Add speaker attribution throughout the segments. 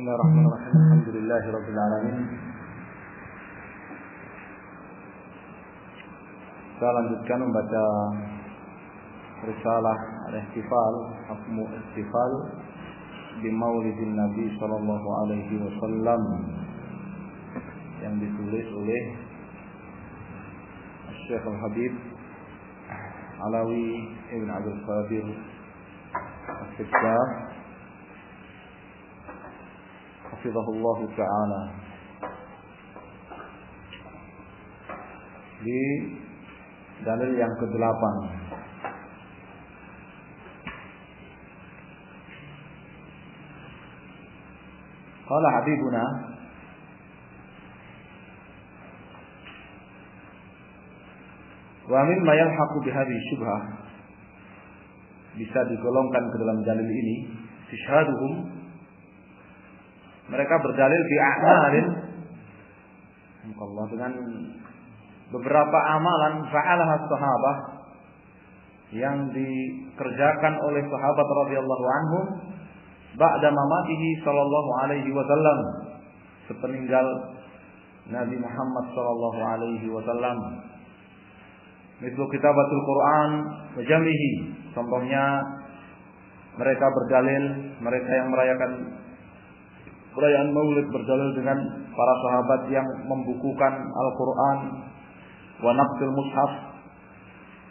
Speaker 1: Bismillahirrahmanirrahim. Alhamdulillahirabbil alamin. Kita lanjutkan membaca risalah al-ihtifal, hukmu ihtifal bi Maulidin Nabi sallallahu alaihi wasallam yang ditulis oleh Syekh Al-Habib Alawi Ibn Abdul Qadir As-Sibsar hafizahullah ta'ala, di dalil yang ke-8. Qala habibuna wa mimma yalhaqu bihadhihi syubhah, bisa digolongkan ke dalam dalil ini istishhaduhum, mereka berdalil bi a'malin Allah, dengan beberapa amalan fa'alaha sahabah yang dikerjakan oleh sahabat radhiyallahu anhum ba'da mamatihi sallallahu alaihi wasallam, sepeninggal Nabi Muhammad sallallahu alaihi wasallam. Misal kitabatul Quran wa jamihi, contohnya mereka berdalil, mereka yang merayakan perayaan Maulid berdalil dengan para sahabat yang membukukan Al-Quran, wa naqsil mushaf,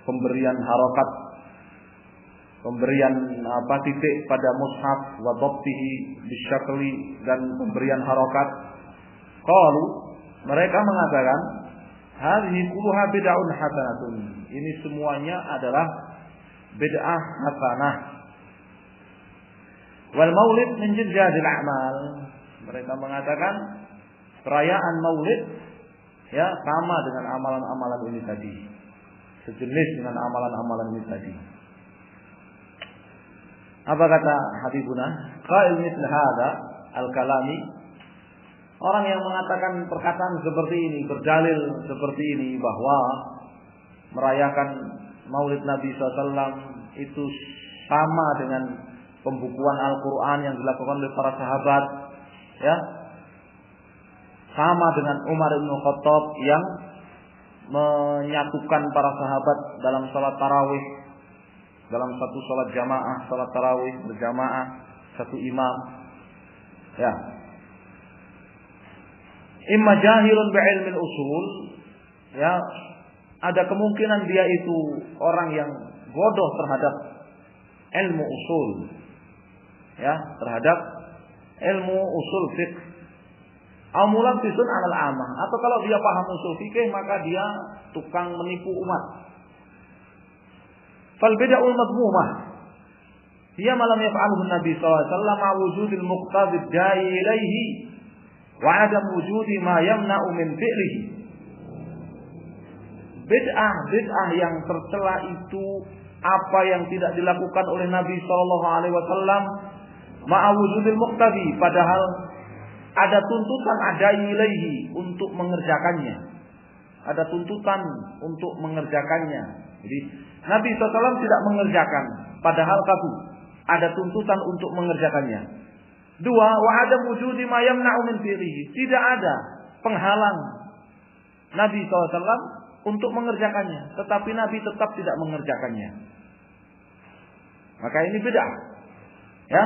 Speaker 1: pemberian harokat, pemberian titik pada mushaf, wa dhabtihi bisyakli, dan pemberian harokat. Qalu, mereka mengatakan hadhihi kulluha bid'un hasanatun, ini semuanya adalah bid'ah hasanah. Wal maulid min jinjadil a'mal, mereka mengatakan perayaan Maulid ya sama dengan amalan-amalan ini tadi, sejenis dengan amalan-amalan ini tadi. Apa kata Habibuna? Qail mithl hadza al-kalami, orang yang mengatakan perkataan seperti ini, berdalil seperti ini bahwa merayakan Maulid Nabi SAW itu sama dengan pembukuan Al-Quran yang dilakukan oleh para sahabat, ya, sama dengan Umar bin Khattab yang menyatukan para sahabat dalam salat tarawih, dalam satu salat jamaah, salat tarawih berjamaah, satu imam, ya. Imma jahilun bi'ilmil usul, ya, ada kemungkinan dia itu orang yang bodoh terhadap ilmu usul, ya, terhadap ilmu usul fiqh. Amulan bisun alal amah, atau kalau dia paham usul fikih maka dia tukang menipu umat. Fal bid'ul madmumah hiya ma lam yaf'alhu Nabi sallallahu alaihi wasallam ma wujudil muqtadi da'i ilaihi wa adam wujudi ma yamna'u min fi'lihi. Bid'ah yang tercela itu apa yang tidak dilakukan oleh Nabi sallallahu alaihi wasallam ma'a wujudil muqtadi, padahal ada tuntutan ada ilaihi untuk mengerjakannya. Ada tuntutan untuk mengerjakannya. Jadi Nabi SAW tidak mengerjakan, padahal ada tuntutan untuk mengerjakannya. Dua, wa adam wujudi ma yamna'u min fi'lihi, tidak ada penghalang Nabi SAW untuk mengerjakannya, tetapi Nabi tetap tidak mengerjakannya. Maka ini beda, ya.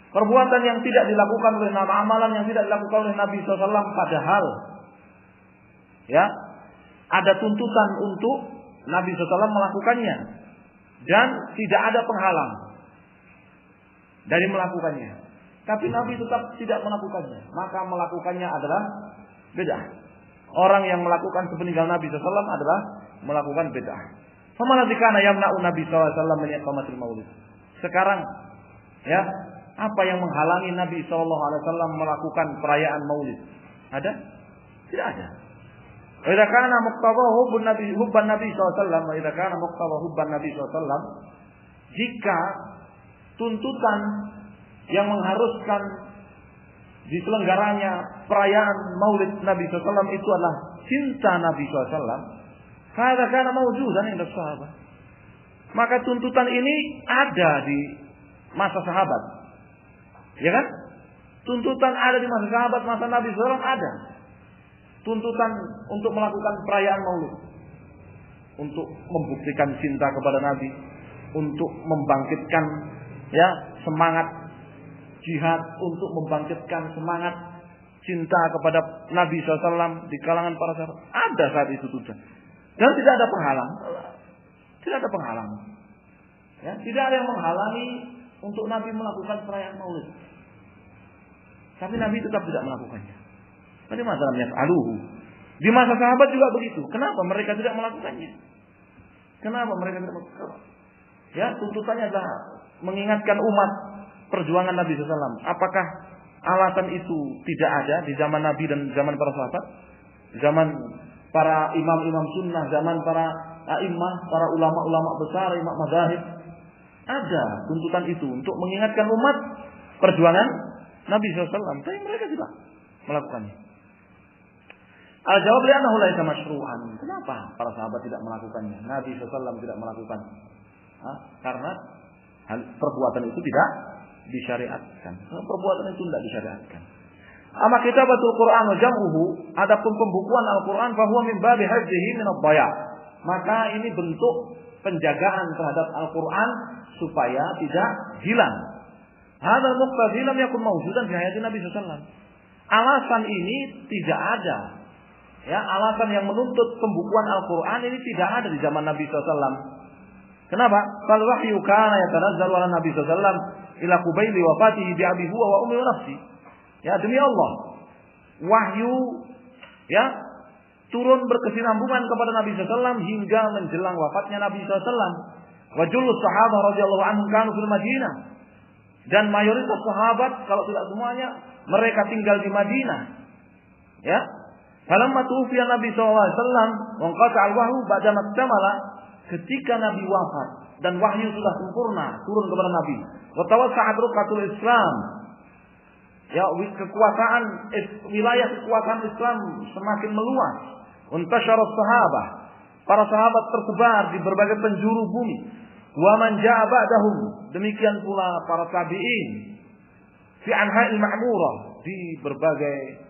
Speaker 1: Perbuatan yang tidak dilakukan oleh Nabi, amalan yang tidak dilakukan oleh Nabi SAW, padahal ya ada tuntutan untuk Nabi SAW melakukannya dan tidak ada penghalang dari melakukannya, tapi Nabi tetap tidak melakukannya, maka melakukannya adalah bid'ah. Orang yang melakukan sepeninggal Nabi SAW adalah melakukan bid'ah. Faman kana yamna'u Nabi SAW min iqamatil maulid. Sekarang ya, apa yang menghalangi Nabi SAW melakukan perayaan Maulid? Ada? Tidak ada. Wa idza kana muqtada hubban Nabi SAW, wa idza kana muqtada hubban Nabi SAW, jika tuntutan yang mengharuskan diselenggaranya perayaan Maulid Nabi SAW itu adalah cinta Nabi SAW, fa idza kana mawjudan inda sahabat, maka tuntutan ini ada di masa sahabat. Ya kan? Tuntutan ada di masa sahabat, masa Nabi SAW ada. Tuntutan untuk melakukan perayaan Maulid, untuk membuktikan cinta kepada Nabi, untuk membangkitkan semangat jihad, untuk membangkitkan semangat cinta kepada Nabi SAW di kalangan para sahabat. Ada saat itu tuntutan. Dan tidak ada penghalang. Tidak ada penghalang. Ya, tidak ada yang menghalangi untuk Nabi melakukan perayaan Maulid. Tapi Nabi tetap tidak melakukannya. Pada masa yaf'aluhu. Di masa sahabat juga begitu. Kenapa mereka tidak melakukannya? Kenapa mereka tidak melakukannya? Ya, tuntutannya adalah mengingatkan umat perjuangan Nabi SAW. Apakah alasan itu tidak ada di zaman Nabi dan zaman para sahabat? Zaman para imam-imam sunnah, zaman para a'immah, para ulama-ulama besar, imam mazahib. Ada tuntutan itu untuk mengingatkan umat perjuangan Nabi SAW. Tapi mereka tidak melakukannya. Al-jawab li'annahu laisa masyru'an. Kenapa para sahabat tidak melakukannya? Nabi SAW tidak melakukan. Karena perbuatan itu tidak disyariatkan. Perbuatan itu tidak disyariatkan. Amma kitabatul Quran wa jam'uhu, adapun pembukuan Al-Quran fahuwa min babi hifdzihi min ad-dhaya'. Maka ini bentuk penjagaan terhadap Al-Quran supaya tidak hilang. Hadzal muqtadi lam yakun mawjudan fi hayati Nabi sallallahu. Alasan ini tidak ada. Ya, alasan yang menuntut pembukuan Al-Quran ini tidak ada di zaman Nabi sallallahu. Kenapa? Fal wahyu kana yatanazzalu ala Nabi sallallahu ila qubaili wafatihi bi abi huwa wa ummi wa nafsi. Ya, demi Allah, wahyu turun berkesinambungan kepada Nabi SAW hingga menjelang wafatnya Nabi SAW. Wa jullu sahabat radhiyallahu anhum kanu fil Madinah. Dan mayoritas sahabat, kalau tidak semuanya, mereka tinggal di Madinah. Ya. Falamma tuwfiya Nabi SAW wa qata al-wahyu ba'da maktamala, ketika Nabi wafat dan wahyu sudah sempurna turun kepada Nabi. Wa tawassa'at ruqatul Islam. Ya, kekuasaan wilayah kekuasaan Islam semakin meluas. Untashara sahabah. Para sahabat tersebar di berbagai penjuru bumi. Wa man ja'a ba'dahum. Demikian pula para tabi'in. Fi anha'il ma'murah, di berbagai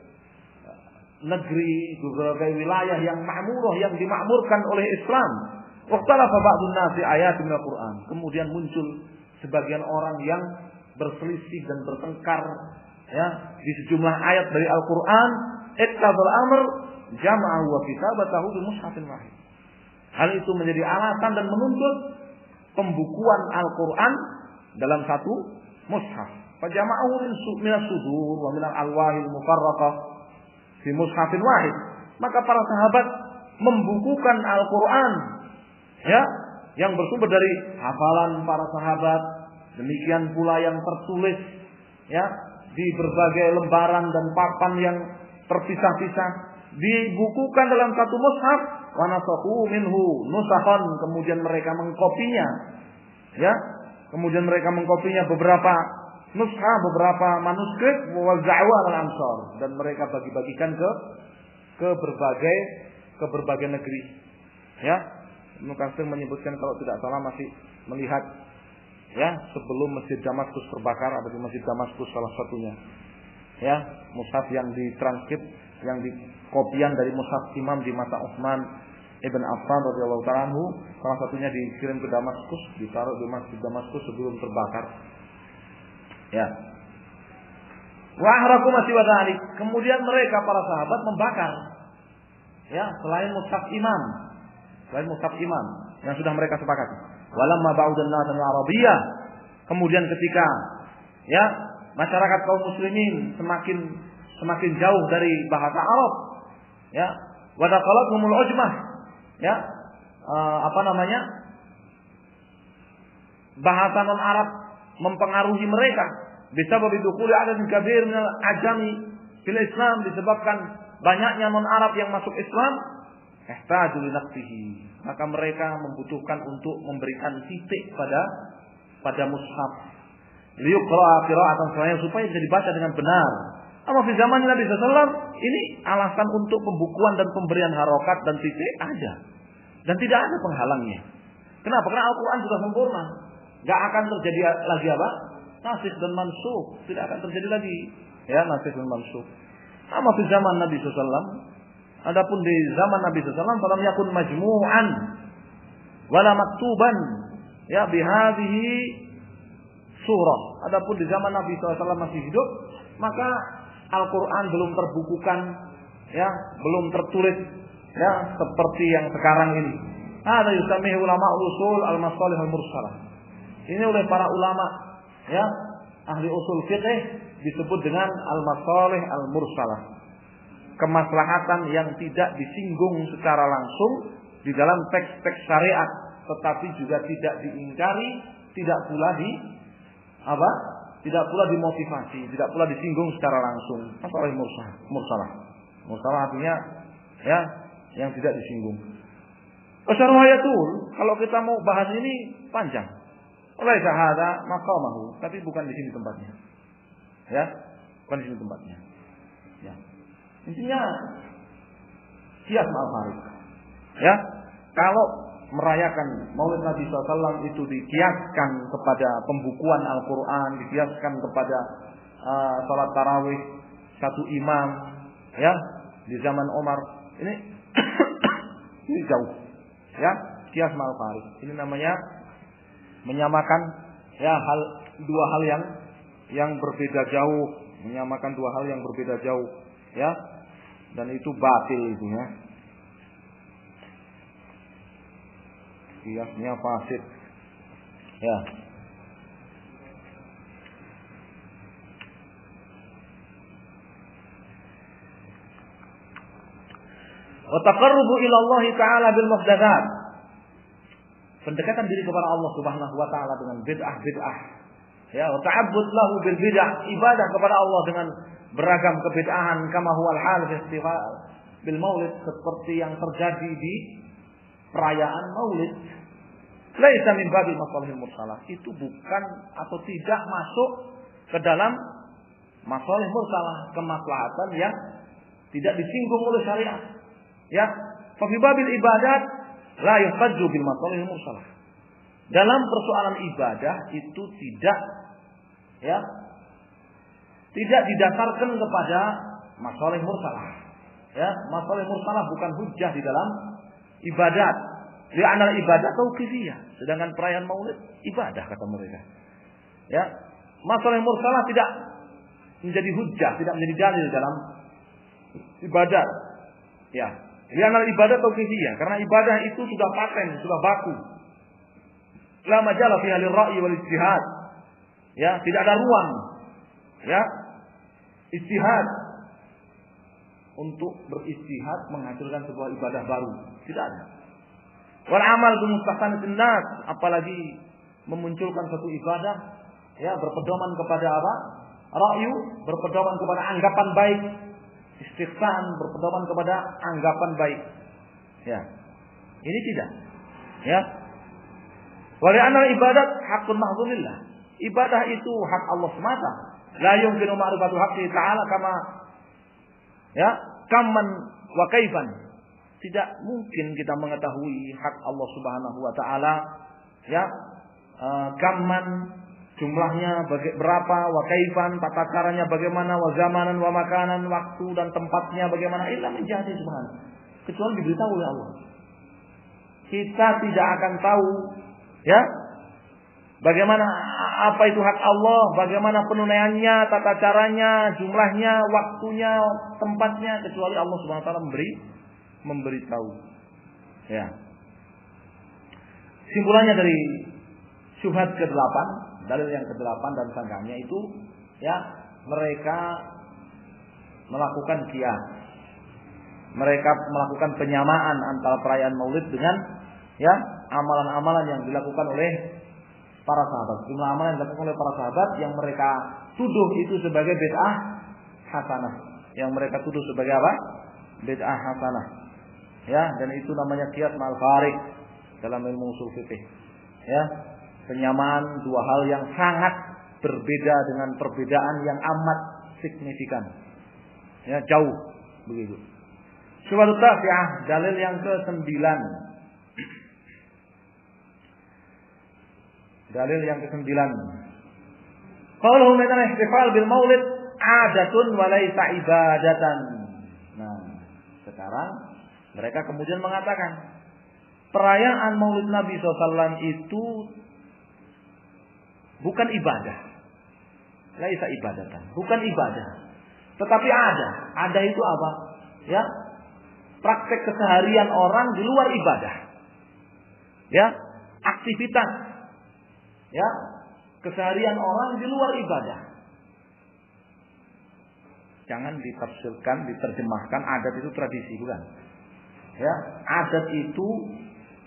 Speaker 1: negeri, berbagai wilayah yang ma'murah, yang dimakmurkan oleh Islam. Waqtalafa ba'dun nasi ayatin minal Qur'an. Kemudian muncul sebagian orang yang berselisih dan bertengkar di sejumlah ayat dari Al-Quran. Iqtadul amr jama'ahu wa kitabatahu bi mushafin wahid. Hal itu menjadi alasan dan menuntut pembukuan Al-Quran dalam satu mushaf. Fajama'ahu min as-sudur wa min al-alwahil mufarraqah fi mushafin wahid. Maka para sahabat membukukan Al-Quran yang bersumber dari hafalan para sahabat, demikian pula yang tertulis di berbagai lembaran dan papan yang terpisah-pisah, dibukukan dalam satu mushaf. Wa nasakhu minhu nusakhan, kemudian mereka mengkopinya. Kemudian mereka mengkopinya beberapa nuskah, beberapa manuskrip, wa za'wa al-ansar, dan mereka bagi-bagikan ke berbagai negeri. Ibnu Katsir menyebutkan kalau tidak salah masih melihat sebelum Masjid Damaskus terbakar, ada di Masjid Damaskus salah satunya. Mushaf yang ditranskrip, yang dikopian dari mushaf imam di masa Utsman Ibn Affan radhiyallahu ta'ala anhu, salah satunya dikirim ke Damaskus, ditaruh di Masjid Damaskus sebelum terbakar. Wa ahraku masih wadalik. Kemudian mereka para sahabat membakar. Selain mushaf imam yang sudah mereka sepakati. Walamma ba'udan nas al-arabiyyah. Kemudian ketika masyarakat kaum muslimin semakin jauh dari bahasa Arab, wa daqalathumul ujmah, bahasa non Arab mempengaruhi mereka. Bisabab dukhuli adad kabir minal ajami fil Islam, disebabkan banyaknya non Arab yang masuk Islam. Ihtaju li naqtihi, maka mereka membutuhkan untuk memberikan titik pada mushaf. Liyuqra qira'atan sahihah, supaya bisa dibaca dengan benar. Amma di zaman Nabi sallallahu ini alasan untuk pembukuan dan pemberian harokat dan titik ada. Dan tidak ada penghalangnya. Kenapa? Karena Al-Quran sudah sempurna. Gak akan terjadi lagi nasikh dan mansukh. Tidak akan terjadi lagi Ya, nasikh dan mansukh. Ama di zaman Nabi SAW, adapun di zaman Nabi SAW, falam yakun majmu'an wala maktuban ya bihadhihi surah. Adapun di zaman Nabi SAW masih hidup, maka Al-Quran belum terbukukan, ya, belum tertulis, ya, seperti yang sekarang ini. Ada yusamihi ulama usul al-masalih al-mursalah. Ini oleh para ulama, ya, ahli usul fiqh disebut dengan al-masalih al-mursalah. Kemaslahatan yang tidak disinggung secara langsung di dalam teks-teks syariat, tetapi juga tidak diingkari, tidak pula tidak pula dimotivasi, tidak pula disinggung secara langsung. Masalah mursalah. Mursalah artinya ya yang tidak disinggung. Asyarahayatul, kalau kita mau bahas ini panjang. Oleh sahada maqamahu, tapi bukan di sini tempatnya. Ya, bukan di sini tempatnya. Ya. Intinya qiyas ma'al farid. Ya, kalau merayakan Maulid Nabi SAW itu dikiaskan kepada pembukuan Al-Quran, dikiaskan kepada salat tarawih satu imam, ya, di zaman Umar, ini ini jauh, ya, qiyas ma'al farid. Ini namanya menyamakan ya dua hal yang berbeda jauh, menyamakan dua hal yang berbeda jauh, ya, dan itu batil itu, ya. Qiyasnya fasid. Ya. Wa taqarrubu ila Allah Ta'ala bil muhdatsat. Pendekatan diri kepada Allah Subhanahu wa taala dengan bid'ah-bid'ah. Ya, wa ta'abbud lahu bil bid'ah, ibadah kepada Allah dengan beragam kebid'ahan kama huwal hal fi istifal bil maulid, seperti yang terjadi di perayaan Maulid. Laisa min babil masalihil mursalah. Itu bukan atau tidak masuk ke dalam masalih mursalah, kemaslahatan yang tidak disinggung oleh syariat. Ya, fa fi babil ibadat la yuhtajju bil masalihil mursalah. Dalam persoalan ibadah itu tidak didasarkan kepada masalih mursalah. Ya, masalih mursalah bukan hujjah di dalam ibadat. Li'anal ibadah tauqifiyah, sedangkan perayaan Maulid ibadah kata mereka. Ya, masalah mursalah tidak menjadi hujjah, tidak menjadi dalil dalam ibadat. Ya, li'anal ibadah tauqifiyah, karena ibadah itu sudah paten, sudah baku. La majala fiha lirra'yi wal ijtihad. Ya, tidak ada ruang, ya, ijtihad untuk beristihad menghasilkan sebuah ibadah baru, tidak ada. Wal amal bimustahsanatin nas, apalagi memunculkan satu ibadah ya berpedoman kepada apa? Ra'yu, berpedoman kepada anggapan baik. Istihsan, berpedoman kepada anggapan baik. Ya. Ini tidak. Ya. Wa li'anna ibadat haqqun mahdhulillah. Ibadah itu hak Allah semata. La yumkinu ma'rifatu haqqi ta'ala kama ya, kaman wa kaifan. Tidak mungkin kita mengetahui hak Allah Subhanahu wa taala ya, kaman jumlahnya berapa, wa kaifan tata caranya bagaimana, wa zamanan wa makanan, waktu dan tempatnya bagaimana, illa menjadi subhanahu, kecuali diberitahu oleh Allah. Kita tidak akan tahu ya bagaimana apa itu hak Allah, bagaimana penunaiannya, tata caranya, jumlahnya, waktunya, tempatnya, kecuali Allah Subhanahu wa taala memberitahu. Ya. Simpulannya dari syubhat ke-8, dalil yang ke-8 dan sangkanya itu ya, mereka melakukan qiyas. Mereka melakukan penyamaan antara perayaan Maulid dengan ya amalan-amalan yang dilakukan oleh para sahabat. Jumlah amalan yang dilakukan oleh para sahabat yang mereka tuduh itu sebagai bid'ah hasanah. Yang mereka tuduh sebagai apa? Bid'ah hasanah. Ya, dan itu namanya qiyas ma'al farid dalam ilmu usul fikih. Ya, penyamaan dua hal yang sangat berbeda dengan perbedaan yang amat signifikan. Ya, jauh begitu. Syubhat tasi'ah, dalil yang ke-9. Dalil yang ke-9. Qauluhu min al-ihtifal bil maulid adatun wa laisa ibadatan. Nah, sekarang mereka kemudian mengatakan perayaan Maulid Nabi SAW itu bukan ibadah. Laisa ibadatan, bukan ibadah. Tetapi ada. Ada itu apa? Ya, praktek keseharian orang di luar ibadah. Ya, aktivitas. Ya, keseharian orang di luar ibadah. Jangan ditafsirkan, diterjemahkan adat itu tradisi, bukan. Ya, adat itu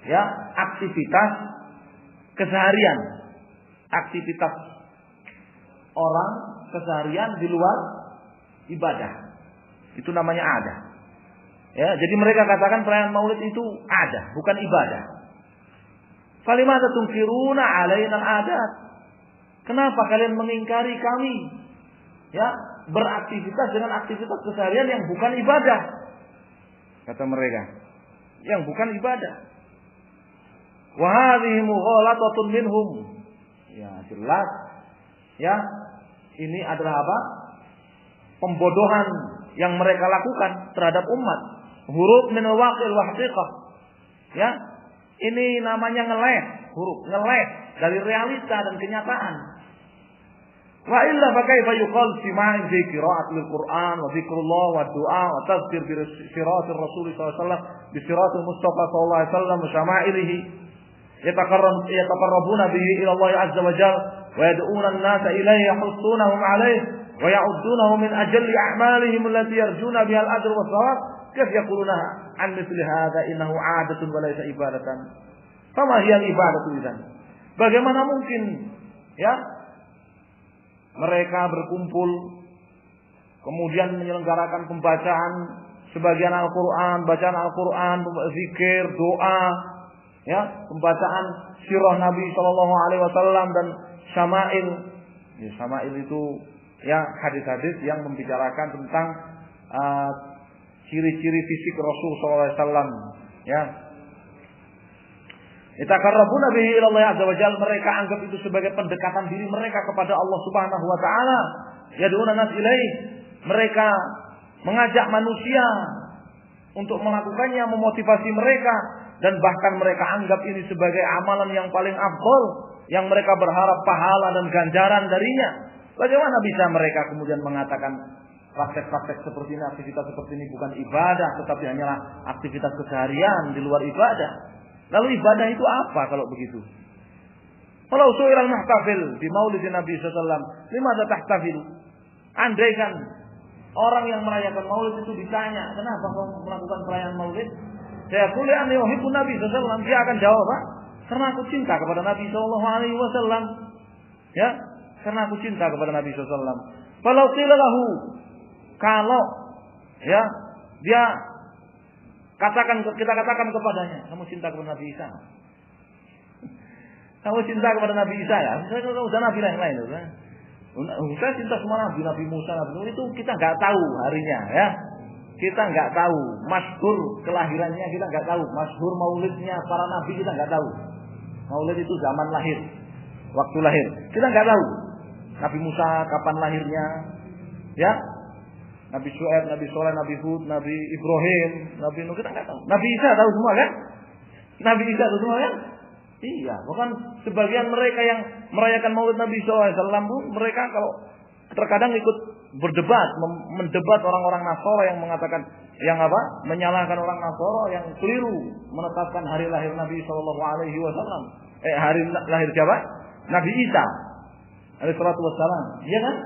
Speaker 1: ya aktivitas keseharian, aktivitas orang keseharian di luar ibadah. Itu namanya adat. Ya, jadi mereka katakan perayaan Maulid itu adat, bukan ibadah. Falimata tunkiruna alaina al-adat. Kenapa kalian mengingkari kami? Ya, beraktivitas dengan aktivitas keseharian yang bukan ibadah. Kata mereka, yang bukan ibadah. Wa hadhihi mughalatatun minhum. Ya, jelas. Ya, ini adalah apa? Pembodohan yang mereka lakukan terhadap umat. Huruf min al-waqil wa haqiqah. Ya, ini namanya ngeleh, huruf ngeleh dari realita dan kenyataan. Wa illa fa kaifa yuqal sima'i fi qira'atil Qur'an wa dzikrullah wa du'a wa tazkir bi siratir Rasul sallallahu alaihi wasallam bi siratil Mustafa sallallahu alaihi wasallam wa syama'ilihi yataqarrabuna bihi ila Allah azza wa jalla wa yad'una an-nasa ilayhi yahussunahum alayhi wa ya'uddunahu min ajalli a'malihim allati yarjuna biha al-ajr wa thawab kayfa yaquluna an mithli hadha innahu 'adatun wa laysa ibadatan fama hiya al-ibadatu idzan. Bagaimana mungkin ya mereka berkumpul kemudian menyelenggarakan pembacaan sebagian Al-Qur'an, bacaan Al-Qur'an, zikir, doa, ya, pembacaan sirah Nabi sallallahu alaihi wasallam dan syama'il. Ya, syama'il itu ya hadis-hadis yang membicarakan tentang ciri-ciri fisik Rasul sallallahu alaihi wasallam, ya. Yataqarrabuna bihi ila Allah azza wa jalla, mereka anggap itu sebagai pendekatan diri mereka kepada Allah Subhanahu wa taala. Yad'una nas ilaih, mereka mengajak manusia untuk melakukannya, memotivasi mereka, dan bahkan mereka anggap ini sebagai amalan yang paling afdal yang mereka berharap pahala dan ganjaran darinya. Bagaimana bisa mereka kemudian mengatakan praktek-praktek seperti ini, aktivitas seperti ini bukan ibadah tetapi hanyalah aktivitas keseharian di luar ibadah? Lalu ibadah itu apa kalau begitu? Kalau su'ilal muhtafil di Maulid Nabi sallallahu alaihi wasallam, limadza tahtafilu? Andaikan orang yang merayakan Maulid itu ditanya, "Kenapa kau melakukan perayaan Maulid?" Saya kuliah an yuhibbun Nabi sallallahu alaihi wasallam, dia akan jawab, "Pak, karena aku cinta kepada Nabi sallallahu alaihi wasallam." Ya, karena aku cinta kepada Nabi sallallahu alaihi wasallam. Kalau qila lahu, kalau ya dia kita katakan kepadanya, kamu cinta kepada Nabi Isa? Kamu cinta kepada Nabi Isa ya? Saya kalau udah Nabi lain-lain, kan? Saya cinta semua Nabi, Nabi Musa, Nabi Nuh, itu kita nggak tahu harinya, ya. Kita nggak tahu masyhur kelahirannya, kita nggak tahu masyhur maulidnya para nabi, kita nggak tahu. Maulid itu zaman lahir, waktu lahir, kita nggak tahu. Nabi Musa kapan lahirnya, ya? Nabi Syuaib, Nabi Soleh, Nabi Hud, Nabi Ibrahim, Nabi Nuh, kita nggak tahu. Nabi Isa tahu semua kan? Nabi Isa tahu semua kan? Iya, bahkan sebagian mereka yang merayakan Maulid Nabi SAW pun mereka kalau terkadang ikut berdebat, mendebat orang-orang Nasara yang mengatakan yang apa? Menyalahkan orang Nasara yang keliru menetapkan hari lahir Nabi SAW. Hari lahir siapa? Nabi Isa alaihi salatu wassalam. Iya kan?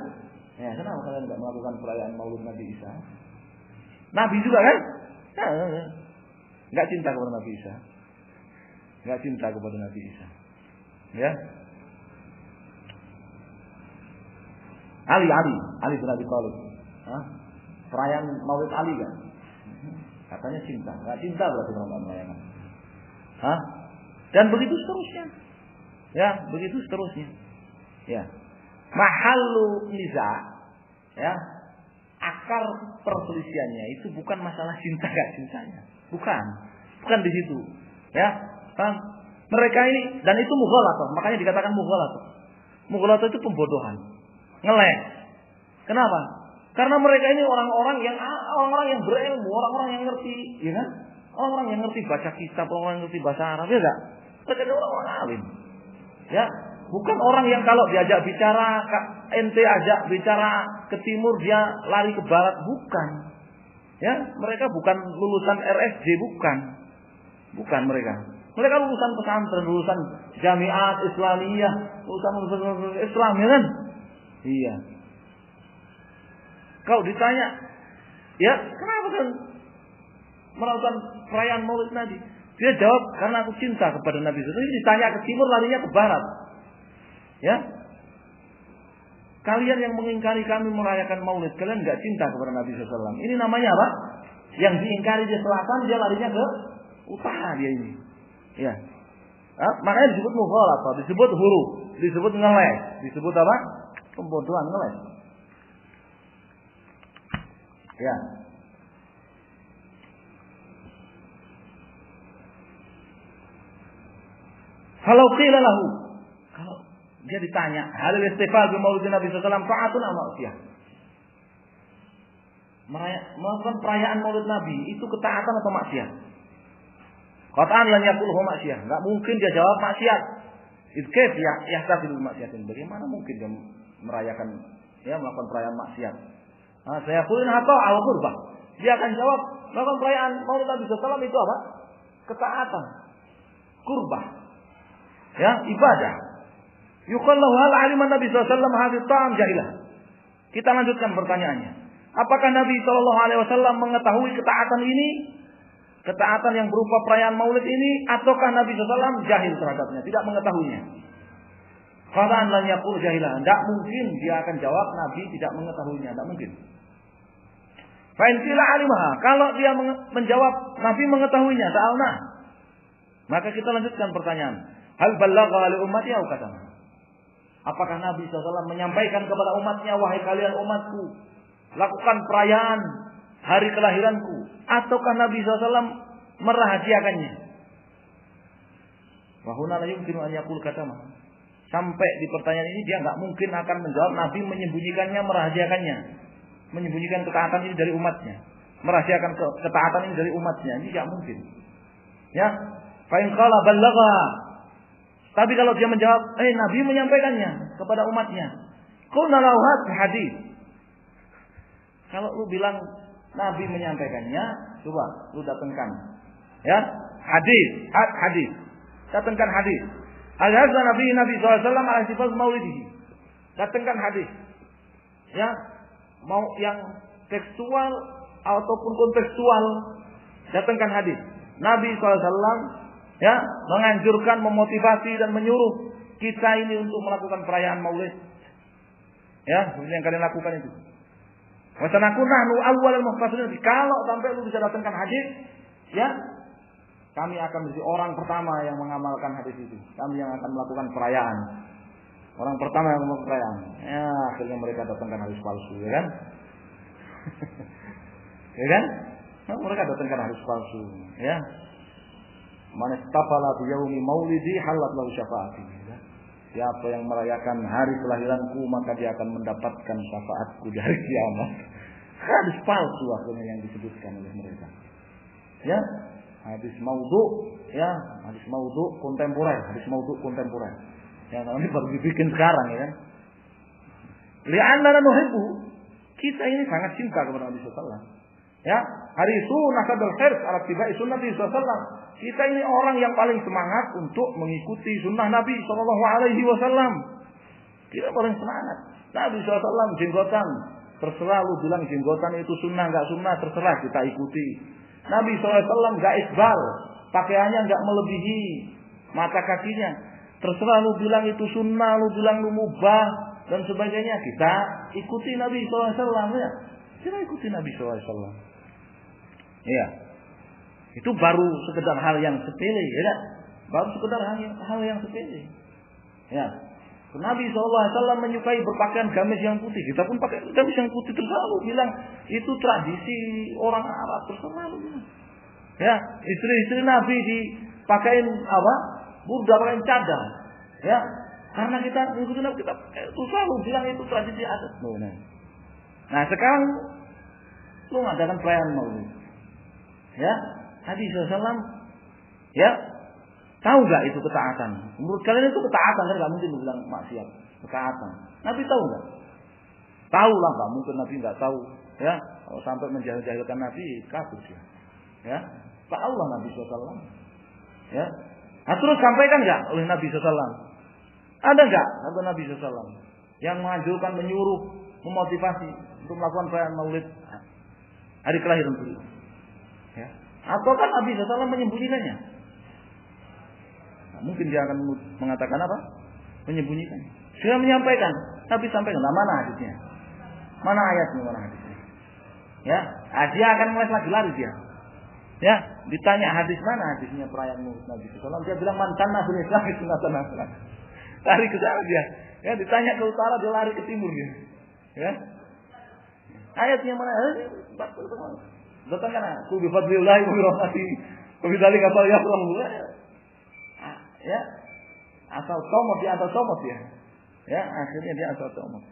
Speaker 1: Ya, kenapa kalian tidak melakukan perayaan Maulid Nabi Isa? Nabi juga kan? Nggak cinta kepada Nabi Isa. Nggak cinta kepada Nabi Isa. Ya. Ali bin Abi Thalib. Perayaan Maulid Ali kan? Katanya cinta. Nggak cinta berarti orang merayakan. Dan begitu seterusnya. Ya, begitu seterusnya. Ya. Mahallu niza, ya, akar perselisihannya itu bukan masalah cinta gak cintanya, bukan di situ, ya. Mereka ini dan itu mughalatah, makanya dikatakan mughalatah. Mughalatah itu pembodohan, ngeleh, Kenapa? Karena mereka ini orang-orang yang berilmu, orang-orang yang ngerti, ya kan? Orang-orang yang ngerti baca kitab, orang-orang yang ngerti bahasa Arab, ya enggak? Mereka adalah orang alim. Ya, bukan orang yang kalau diajak bicara, ente ajak bicara ke timur dia lari ke barat, bukan. Ya, mereka bukan lulusan RSJ, bukan. Bukan mereka. Mereka lulusan pesantren, lulusan Jamiat Islamiyah, lulusan Islam, ya kan? Iya. Kalau ditanya, ya kenapa kan melakukan perayaan Maulid Nabi? Dia jawab, karena aku cinta kepada Nabi. Jadi ditanya ke timur, larinya ke barat. Ya, kalian yang mengingkari kami merayakan Maulid, kalian nggak cinta kepada Nabi SAW. Ini namanya apa? Yang diingkari di selatan, dia larinya ke utara dia ini. Ya, makanya disebut mughalata, disebut huruf, disebut ngeles, disebut apa? Pembodohan, ngeles. Ya. Kalau qila lahu, kalau dia ditanya, hal istifal bi maulid Nabi sallallahu alaihi wasallam ta'atun aw ma'siyah? Melakukan perayaan Maulid Nabi itu ketaatan atau maksiat? Qat'an lan yaqulhu maksiat. Enggak mungkin dia jawab maksiat. Idkif ya yahtasil maksiatin. Bagaimana mungkin dia merayakan melakukan perayaan maksiat? Saya pulin atau al qurbah. Dia akan jawab melakukan perayaan Maulid Nabi sallallahu alaihi wasallam itu apa? Ketaatan. Qurbah. Ya, ibadah. Yuqallahu hal aliman Nabi sallallahu alaihi wasallam hadhihi ta'am jahilah. Kita lanjutkan pertanyaannya. Apakah Nabi sallallahu alaihi wasallam mengetahui ketaatan ini? Ketaatan yang berupa perayaan Maulid ini, ataukah Nabi sallallahu alaihi wasallam jahil terhadapnya, tidak mengetahuinya? Qala lan yaqul jahilah. Tidak mungkin dia akan jawab Nabi tidak mengetahuinya, tidak mungkin. Fa in qila alimaha, kalau dia menjawab Nabi mengetahuinya, sa'alna. Maka kita lanjutkan pertanyaan. Hal ballagha li ummati aw katama? Apakah Nabi SAW menyampaikan kepada umatnya, wahai kalian umatku, lakukan perayaan hari kelahiranku, ataukah Nabi SAW merahasiakannya? Wa huna la yumkinu an yaqul katama. Sampai di pertanyaan ini dia enggak mungkin akan menjawab Nabi menyembunyikannya, merahasiakannya. Menyembunyikan ketaatan ini dari umatnya, merahasiakan ketaatan ini dari umatnya. Ini enggak mungkin. Ya, fa in qala ballagha. Tapi kalau dia menjawab, Nabi menyampaikannya kepada umatnya. Qulna lahu hadis. Kalau lu bilang Nabi menyampaikannya, coba lu datangkan. Ya, hadis. Datangkan hadis. Al-hadza Nabi SAW ala sifat maulidihi. Datangkan hadis. Ya, mau yang tekstual ataupun kontekstual, datangkan hadis. Nabi SAW menganjurkan, memotivasi dan menyuruh kita ini untuk melakukan perayaan Maulid. Ya, seperti yang kalian lakukan itu. Wasanaku nahnu awwalul muhtasilin. Kalau sampai lu bisa datangkan hadis, ya, kami akan menjadi orang pertama yang mengamalkan hadis itu. Kami yang akan melakukan perayaan. Orang pertama yang melakukan perayaan. Ya, akhirnya mereka datangkan hadis palsu, ya kan? Ya kan? Nah, mereka datangkan hadis palsu, ya. Man istafala bi yaumi maulidi halat lahu syafaati. Siapa yang merayakan hari kelahiranku maka dia akan mendapatkan syafaatku dari kiamat. Hadis palsu akhirnya yang disebutkan oleh mereka. Ya, hadis maudhu, ya, hadis maudhu kontemporer, Ya, ini baru dibikin sekarang, ya kan? Li'anna nuhibbu. Kita ini sangat cinta kepada Nabi sallallahu alaihi wasallam. Ya, harisu nasadul hirs ala tibai sunnati sallallahu alaihi wasallam. Kita ini orang yang paling semangat untuk mengikuti sunnah Nabi sallallahu alaihi wasallam. Kita paling semangat. Nabi sallallahu alaihi wasallam jenggotan, terserah lu bilang jenggotan itu sunnah enggak sunnah, terserah kita ikuti. Nabi sallallahu alaihi wasallam enggak isbal, pakaiannya enggak melebihi mata kakinya. Terserah lu bilang itu sunnah, lu bilang lu mubah dan sebagainya, kita ikuti Nabi sallallahu alaihi wasallam ya. Kita ikuti Nabi sallallahu alaihi wasallam. Iya. Itu baru sekedar hal yang sepele, ya. Baru sekedar hal yang sepele. Ya. Nabi SAW menyukai berpakaian gamis yang putih. Kita pun pakai gamis yang putih, terserah lu bilang itu tradisi orang Arab, terserah lu bilang. Ya, istri-istri Nabi dipakein apa? Burda, pakein cadar. Ya. Karena kita mengikuti Nabi, kita terserah lu bilang itu tradisi adat. Nah. Nah sekarang lu mengadakan perayaan Maulid, ya Nabi SAW, ya tahu nggak itu ketaatan? Menurut kalian itu ketaatan kan? Nggak mungkin bilang maksiat, ketaatan. Nabi tahu nggak? Tahu lah, nggak mungkin Nabi nggak tahu. Ya, kalau sampai menjahil-jahilkan Nabi, kafir dia. Ya, tahu lah Nabi SAW. Ya, nah, terus sampaikan nggak oleh Nabi SAW? Ada nggak kata Nabi SAW yang menganjurkan, menyuruh, memotivasi untuk melakukan perayaan Maulid hari kelahiran beliau? Ya, atau kan Nabi SAW menyembunyikannya? Nah, mungkin dia akan mengatakan apa? Menyembunyikan. Sudah menyampaikan, tapi sampaikan. Nah, mana hadisnya? Mana ayatnya? Mana hadisnya? Ya, dia akan mulai lagi dia. Ya, ditanya hadis mana hadisnya perayaan Maulid Nabi SAW, dia bilang mantan Nabi Islam itu natan. Lari ke sana dia. Ya, ditanya ke utara dia lari ke timur dia. Ya. Ayatnya mana? Datangkan aku bi fadlillah wa bi rahmatihi wa bi dzalika falyafrahu. Ya. Asal somot dia, asal somot dia. Ya, akhirnya dia asal somot.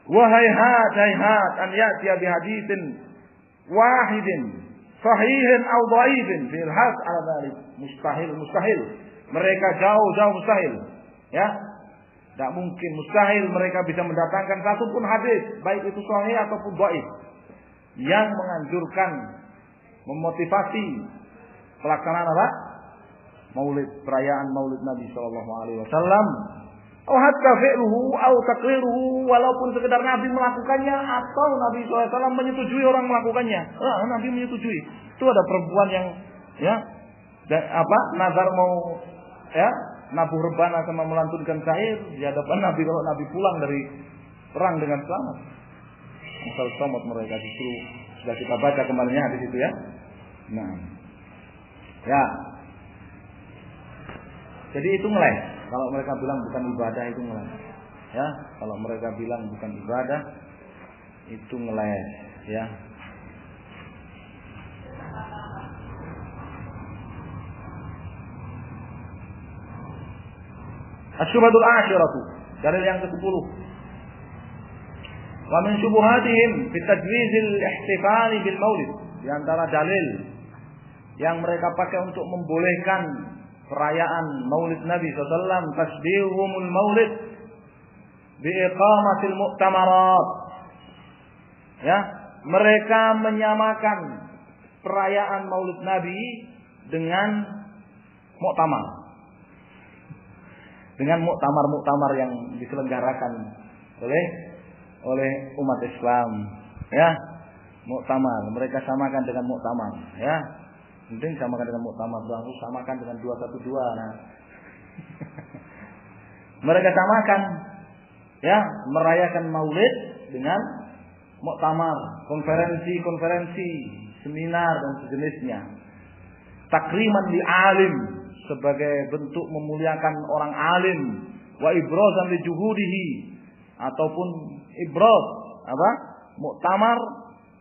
Speaker 1: Wa hayhat an ya'tiya bi haditsin wahidin sahihin aw dhaifin fil has ala dzalik. Mustahil. Mereka jauh mustahil. Ya. Tidak mungkin, mustahil mereka bisa mendatangkan satu pun hadis, baik itu sahih ataupun dhaif, yang menganjurkan, memotivasi pelaksanaan apa? Maulid, perayaan Maulid Nabi Shallallahu Alaihi Wasallam. Atau hatta fi'luhu atau takriruhu, walaupun sekedar Nabi melakukannya atau Nabi SAW menyetujui orang melakukannya. Nabi menyetujui. Itu ada perempuan yang ya nazar mau ya nabuh rebana sama melantunkan syair di hadapan Nabi kalau Nabi pulang dari perang dengan selamat. Asal somot mereka, justru sudah kita baca kemarinnya hadis itu ya. Nah, ya. Jadi itu ngeles. Kalau mereka bilang bukan ibadah itu ngeles. Ya, kalau mereka bilang bukan ibadah itu ngeles. Ya. Asyubhatul asyiratu, dalil yang ke-10. Wa min syubuhatihim fi tajwizil ihtifal bil maulid. Di antara dalil yang mereka pakai untuk membolehkan perayaan Maulid Nabi SAW, tasbihumul maulid bi iqamatil mu'tamarat. Ya, mereka menyamakan perayaan Maulid Nabi dengan muktamar. Dengan muktamar-muktamar yang diselenggarakan oleh umat Islam, ya, muktamar mereka samakan dengan muktamar, ya, penting samakan dengan muktamar, baru samakan dengan 212. Nah, mereka samakan, ya, merayakan Maulid dengan muktamar, konferensi, seminar dan sejenisnya, takriman li alim, sebagai bentuk memuliakan orang alim, wa ibrazan li juhudihi, ataupun ibraz apa? Muktamar,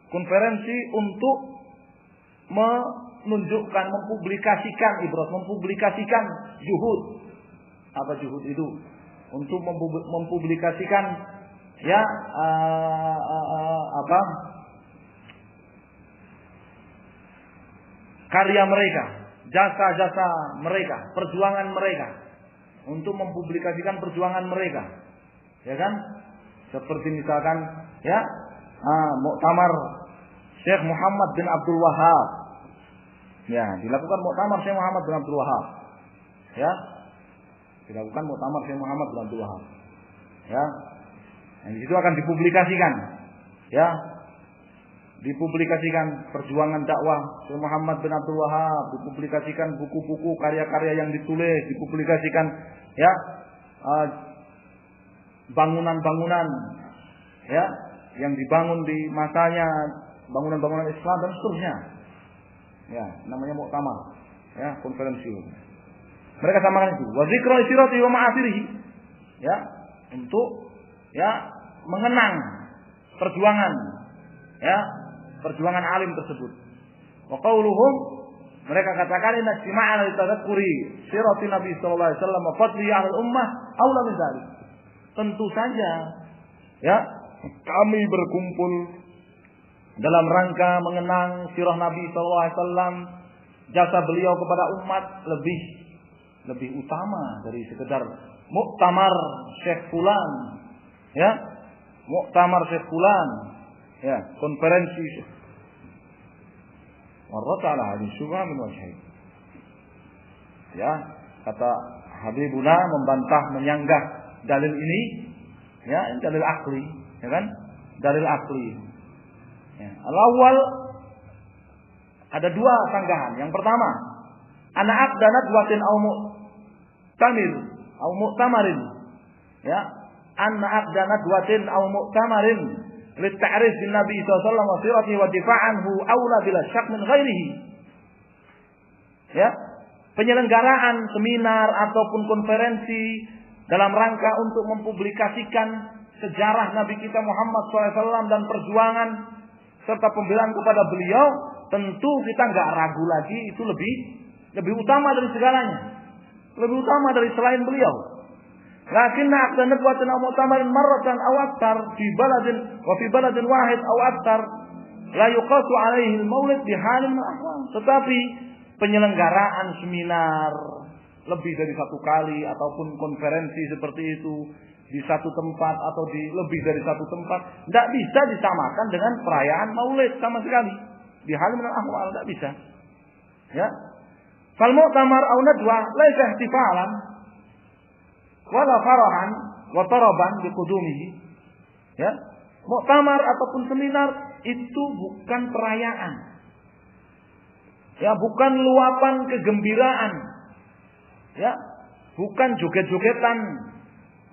Speaker 1: konferensi untuk menunjukkan, mempublikasikan juhud. Apa juhud itu? Untuk mempublikasikan ya karya mereka, jasa-jasa mereka, perjuangan mereka, untuk mempublikasikan perjuangan mereka, ya kan? Seperti misalkan, ya, muktamar Syekh Muhammad bin Abdul Wahhab, ya, dilakukan muktamar Syekh Muhammad bin Abdul Wahhab, ya, dilakukan muktamar Syekh Muhammad bin Abdul Wahhab, ya, yang di situ akan dipublikasikan, ya. Dipublikasikan perjuangan dakwah Syekh Muhammad bin Abdul Wahhab, dipublikasikan buku-buku, karya-karya yang ditulis, dipublikasikan ya bangunan-bangunan ya yang dibangun di masanya, bangunan-bangunan Islam dan seterusnya. Ya, namanya muktamar, ya, konferensi. Mereka samakan itu. Wa dzikra isyrati wa ma'asirihi. Ya, untuk ya mengenang perjuangan, ya, perjuangan alim tersebut. Wa qauluhum, mereka katakan inna istima'ana li tadhakkuri sirati Nabi sallallahu alaihi wasallam wa fadli ahli ummah aula min dzalik. Tentu saja Ya, kami berkumpul dalam rangka mengenang sirah Nabi SAW. Jasa beliau kepada umat lebih utama dari sekedar muktamar Syekh Fulan, ya, muktamar Syekh Fulan, ya, konferensi. Warra ta'ala hadis syubha min wajhain. Ya, kata Habibuna membantah menyanggah dalil ini, ya, ini dalil akli, ya kan? Dalil akli. Ya, al-awwal ada dua sanggahan. Yang pertama, ana aqdanat watin au mu'tamir au mu'tamarin. Ya, ana aqdanat watin au mu'tamarin li ta'rif bin Nabi sallallahu alaihi wasallam wa siratihi wa difa'anhu aula bila syak min ghairihi. Ya, penyelenggaraan seminar ataupun konferensi dalam rangka untuk mempublikasikan sejarah Nabi kita Muhammad SAW dan perjuangan serta pembelaan kepada beliau, tentu kita nggak ragu lagi itu lebih utama dari segalanya, lebih utama dari selain beliau. Lakin aqdanat wa mu'tamarin marratan aw aktar fi baladin wahid aw aktar la yuqasu alaihi al-maulid bi halin min ahwal. Tetapi penyelenggaraan seminar lebih dari satu kali ataupun konferensi seperti itu di satu tempat atau di lebih dari satu tempat tidak bisa disamakan dengan perayaan Maulid sama sekali. Di hal min al-ahwal tidak bisa. Ya. Fal mu'tamar aw nadwa laisa ihtifalan wala farahan wa taraban bi qudumihi. Ya. Muktamar ataupun seminar itu bukan perayaan. Ya, bukan luapan kegembiraan. Ya, bukan joget-jogetan,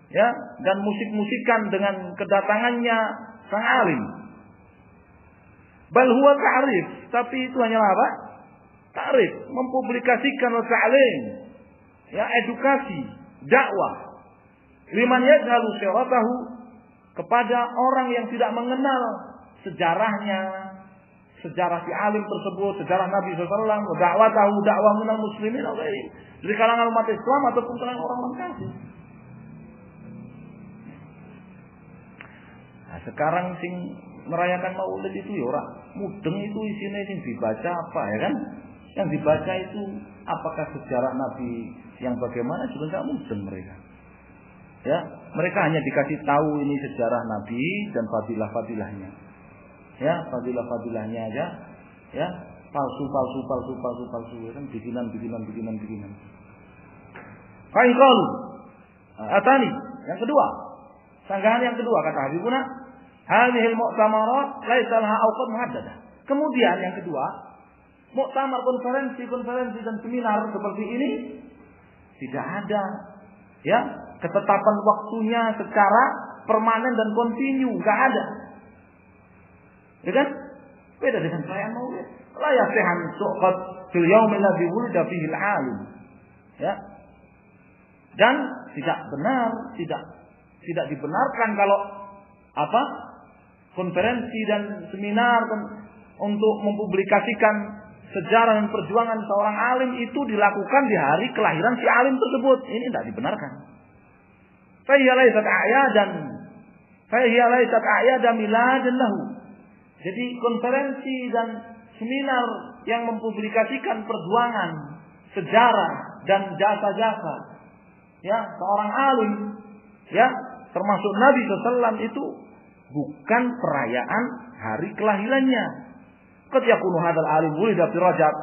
Speaker 1: ya, dan musik-musikan dengan kedatangannya sang alim. Bal huwa ta'rif, tapi itu hanyalah apa? Ta'rif, mempublikasikan ta'lim, ya, edukasi, dakwah. Liman yajhalu siratahu, kepada orang yang tidak mengenal sejarahnya, sejarah si alim tersebut, sejarah Nabi SAW, dakwah minal muslimin, dari kalangan umat Islam ataupun kalangan orang kafir. Nah, sekarang sing merayakan Maulid itu ya ora mudeng itu isinya sing dibaca apa ya kan? Yang dibaca itu apakah sejarah Nabi yang bagaimana juga enggak mudeng mereka. Ya, mereka hanya dikasih tahu ini sejarah Nabi dan fadilah-fadilahnya. Ya, fadilah-fadilahnya aja. Ya, palsu kan bikinan. Qaul. Atani, yang kedua. Sanggahan yang kedua kata Habibuna, hadhil mu'tamarat laisa laha awqat muhaddadah. Kemudian yang kedua, muktamar konferensi dan seminar seperti ini tidak ada, ya, ketetapan waktunya secara permanen dan kontinu, enggak ada. Ya kan? Beda dengan perayaan Maulid. La yasihan suqat fil yaumil ladzi wulida fihi al-alim. Ya. Dan tidak benar, tidak dibenarkan kalau apa? Konferensi dan seminar untuk mempublikasikan sejarah dan perjuangan seorang alim itu dilakukan di hari kelahiran si alim tersebut. Ini tidak dibenarkan. Fa hiya laysat a'yadan miladan lahu. Jadi konferensi dan seminar yang mempublikasikan perjuangan, sejarah dan jasa-jasa, ya, seorang alim, ya, termasuk Nabi SAW itu bukan perayaan hari kelahirannya. Qad yakunu hadzal alim wulida fi Rajab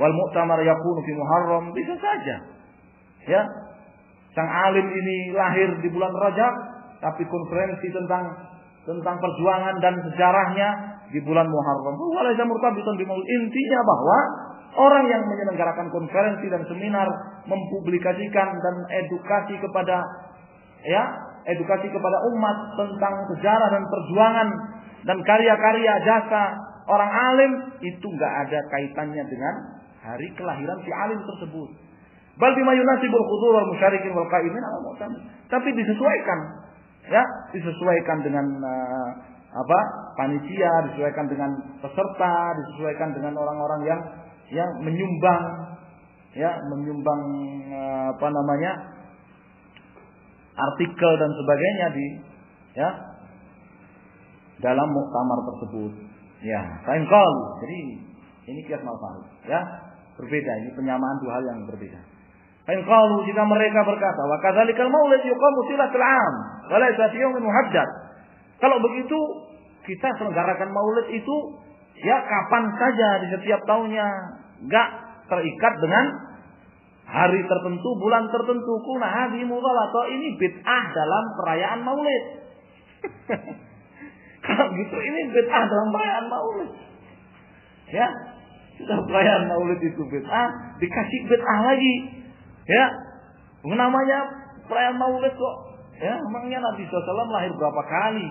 Speaker 1: wal mu'tamar yakunu fi Muharram, bisa saja. Ya. Sang alim ini lahir di bulan Rajab, tapi konferensi tentang perjuangan dan sejarahnya di bulan Muharram. Walaysa murtabitun bi maulid. Intinya bahwa orang yang menyelenggarakan konferensi dan seminar mempublikasikan dan edukasi kepada umat tentang sejarah dan perjuangan dan karya-karya jasa orang alim itu enggak ada kaitannya dengan hari kelahiran si alim tersebut. Bal bima yunasibul hudur wal musyarikin wal qaimin ala mu'tamar. Tapi disesuaikan, ya, disesuaikan dengan panitia, disesuaikan dengan peserta, disesuaikan dengan orang-orang yang menyumbang, ya, artikel dan sebagainya dalam muktamar tersebut. Ya, fa'in qalu. Jadi ini qiyas ma'al. Ya, berbeda. Ini penyamaan dua hal yang berbeda. Fa'in qalu, jika mereka berkata, wa kadzalikal maulid yuqamu silatul 'am, wa laysa fi yawmin muhaddad. Kalau begitu, kita selenggarakan maulid itu ya kapan saja di setiap tahunnya, enggak terikat dengan hari tertentu, bulan tertentu. Kuna hadhihi mughalatah, ini bid'ah dalam perayaan maulid. Kalau gitu ini bid'ah dalam perayaan maulid. Ya, sudah perayaan maulid itu bid'ah, dikasih bid'ah lagi. Ya, namanya perayaan maulid kok. Ya, emangnya Nabi SAW lahir berapa kali?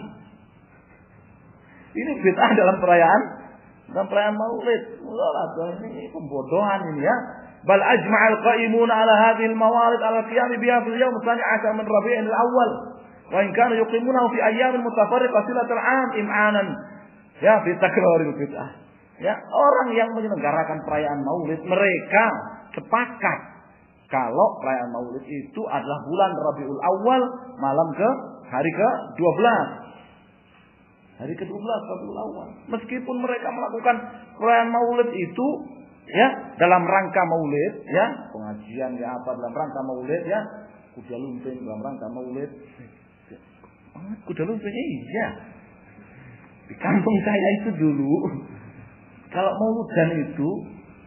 Speaker 1: Ini bid'ah dalam perayaan maulid. Ini pembodohan ini ya. Bal ajma'al qa'imun ala hadhihi al-mawalid ala qiyam biha fil yawm tsani 'ashar min Rabi'il al-awwal. Wa in kanu yuqimunahu fi ayyam mutafarriqah silatul 'am im'anan ya fi takraril bid'ah. Ya, orang yang menyelenggarakan perayaan maulid mereka sepakat kalau perayaan maulid itu adalah bulan Rabiul Awal, malam ke hari ke-12. Hari ke-12 Rabiul Awal. Meskipun mereka melakukan perayaan maulid itu ya dalam rangka maulid, ya, pengajian ya apa dalam rangka maulid ya, kuda lumping dalam rangka maulid. Kuda lumping iya. Di kampung saya itu dulu kalau mauludan itu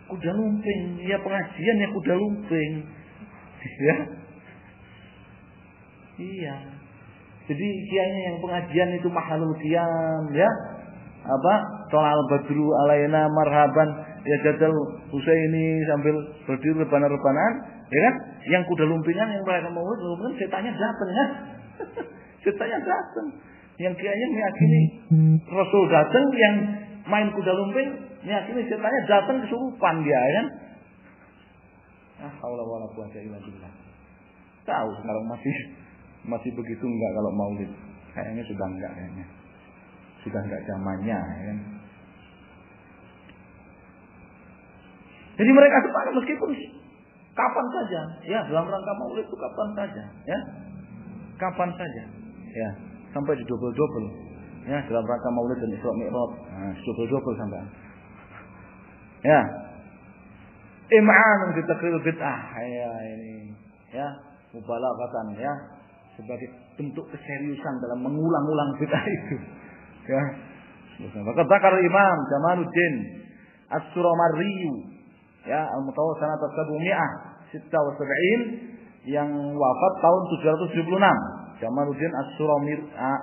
Speaker 1: kuda lumping, ya pengajian ya kuda lumping. Ya. Iya. Jadi kiainya yang pengajian itu mahalul qiyam ya. Apa? Tolal badru alaina marhaban ya jadal Husaini sambil berdiri rebanan-rebanan, ya kan? Yang kuda lumpingan yang mereka mau lumpingan setannya datang ya. Setannya datang. Yang kiainya meyakini Rasul datang, yang main kuda lumping meyakini setannya datang kesurupan dia kan. Haula wala quwwata illa billah. Tahu sekarang masih begitu enggak kalau maulid? Kayaknya sudah enggak kayaknya. Sudah enggak zamannya ya kan. Jadi mereka sepakat meskipun kapan saja, ya dalam rangka maulid itu kapan saja, ya. Kapan saja. Ya, sampai di double-double. Ya, dalam rangka maulid dan Isra Mi'raj. Nah, double-double sampai. Ya. Im'an fi takril bid'ah. Ya ini, ya, mubalaghatan ya, sebagai bentuk keseriusan dalam mengulang-ulang bid'ah itu. Ya. Maka zakar Imam Jamaluddin As-Suramarri ya, al-mutawaffa sanat 776 yang wafat tahun 776. Jamaluddin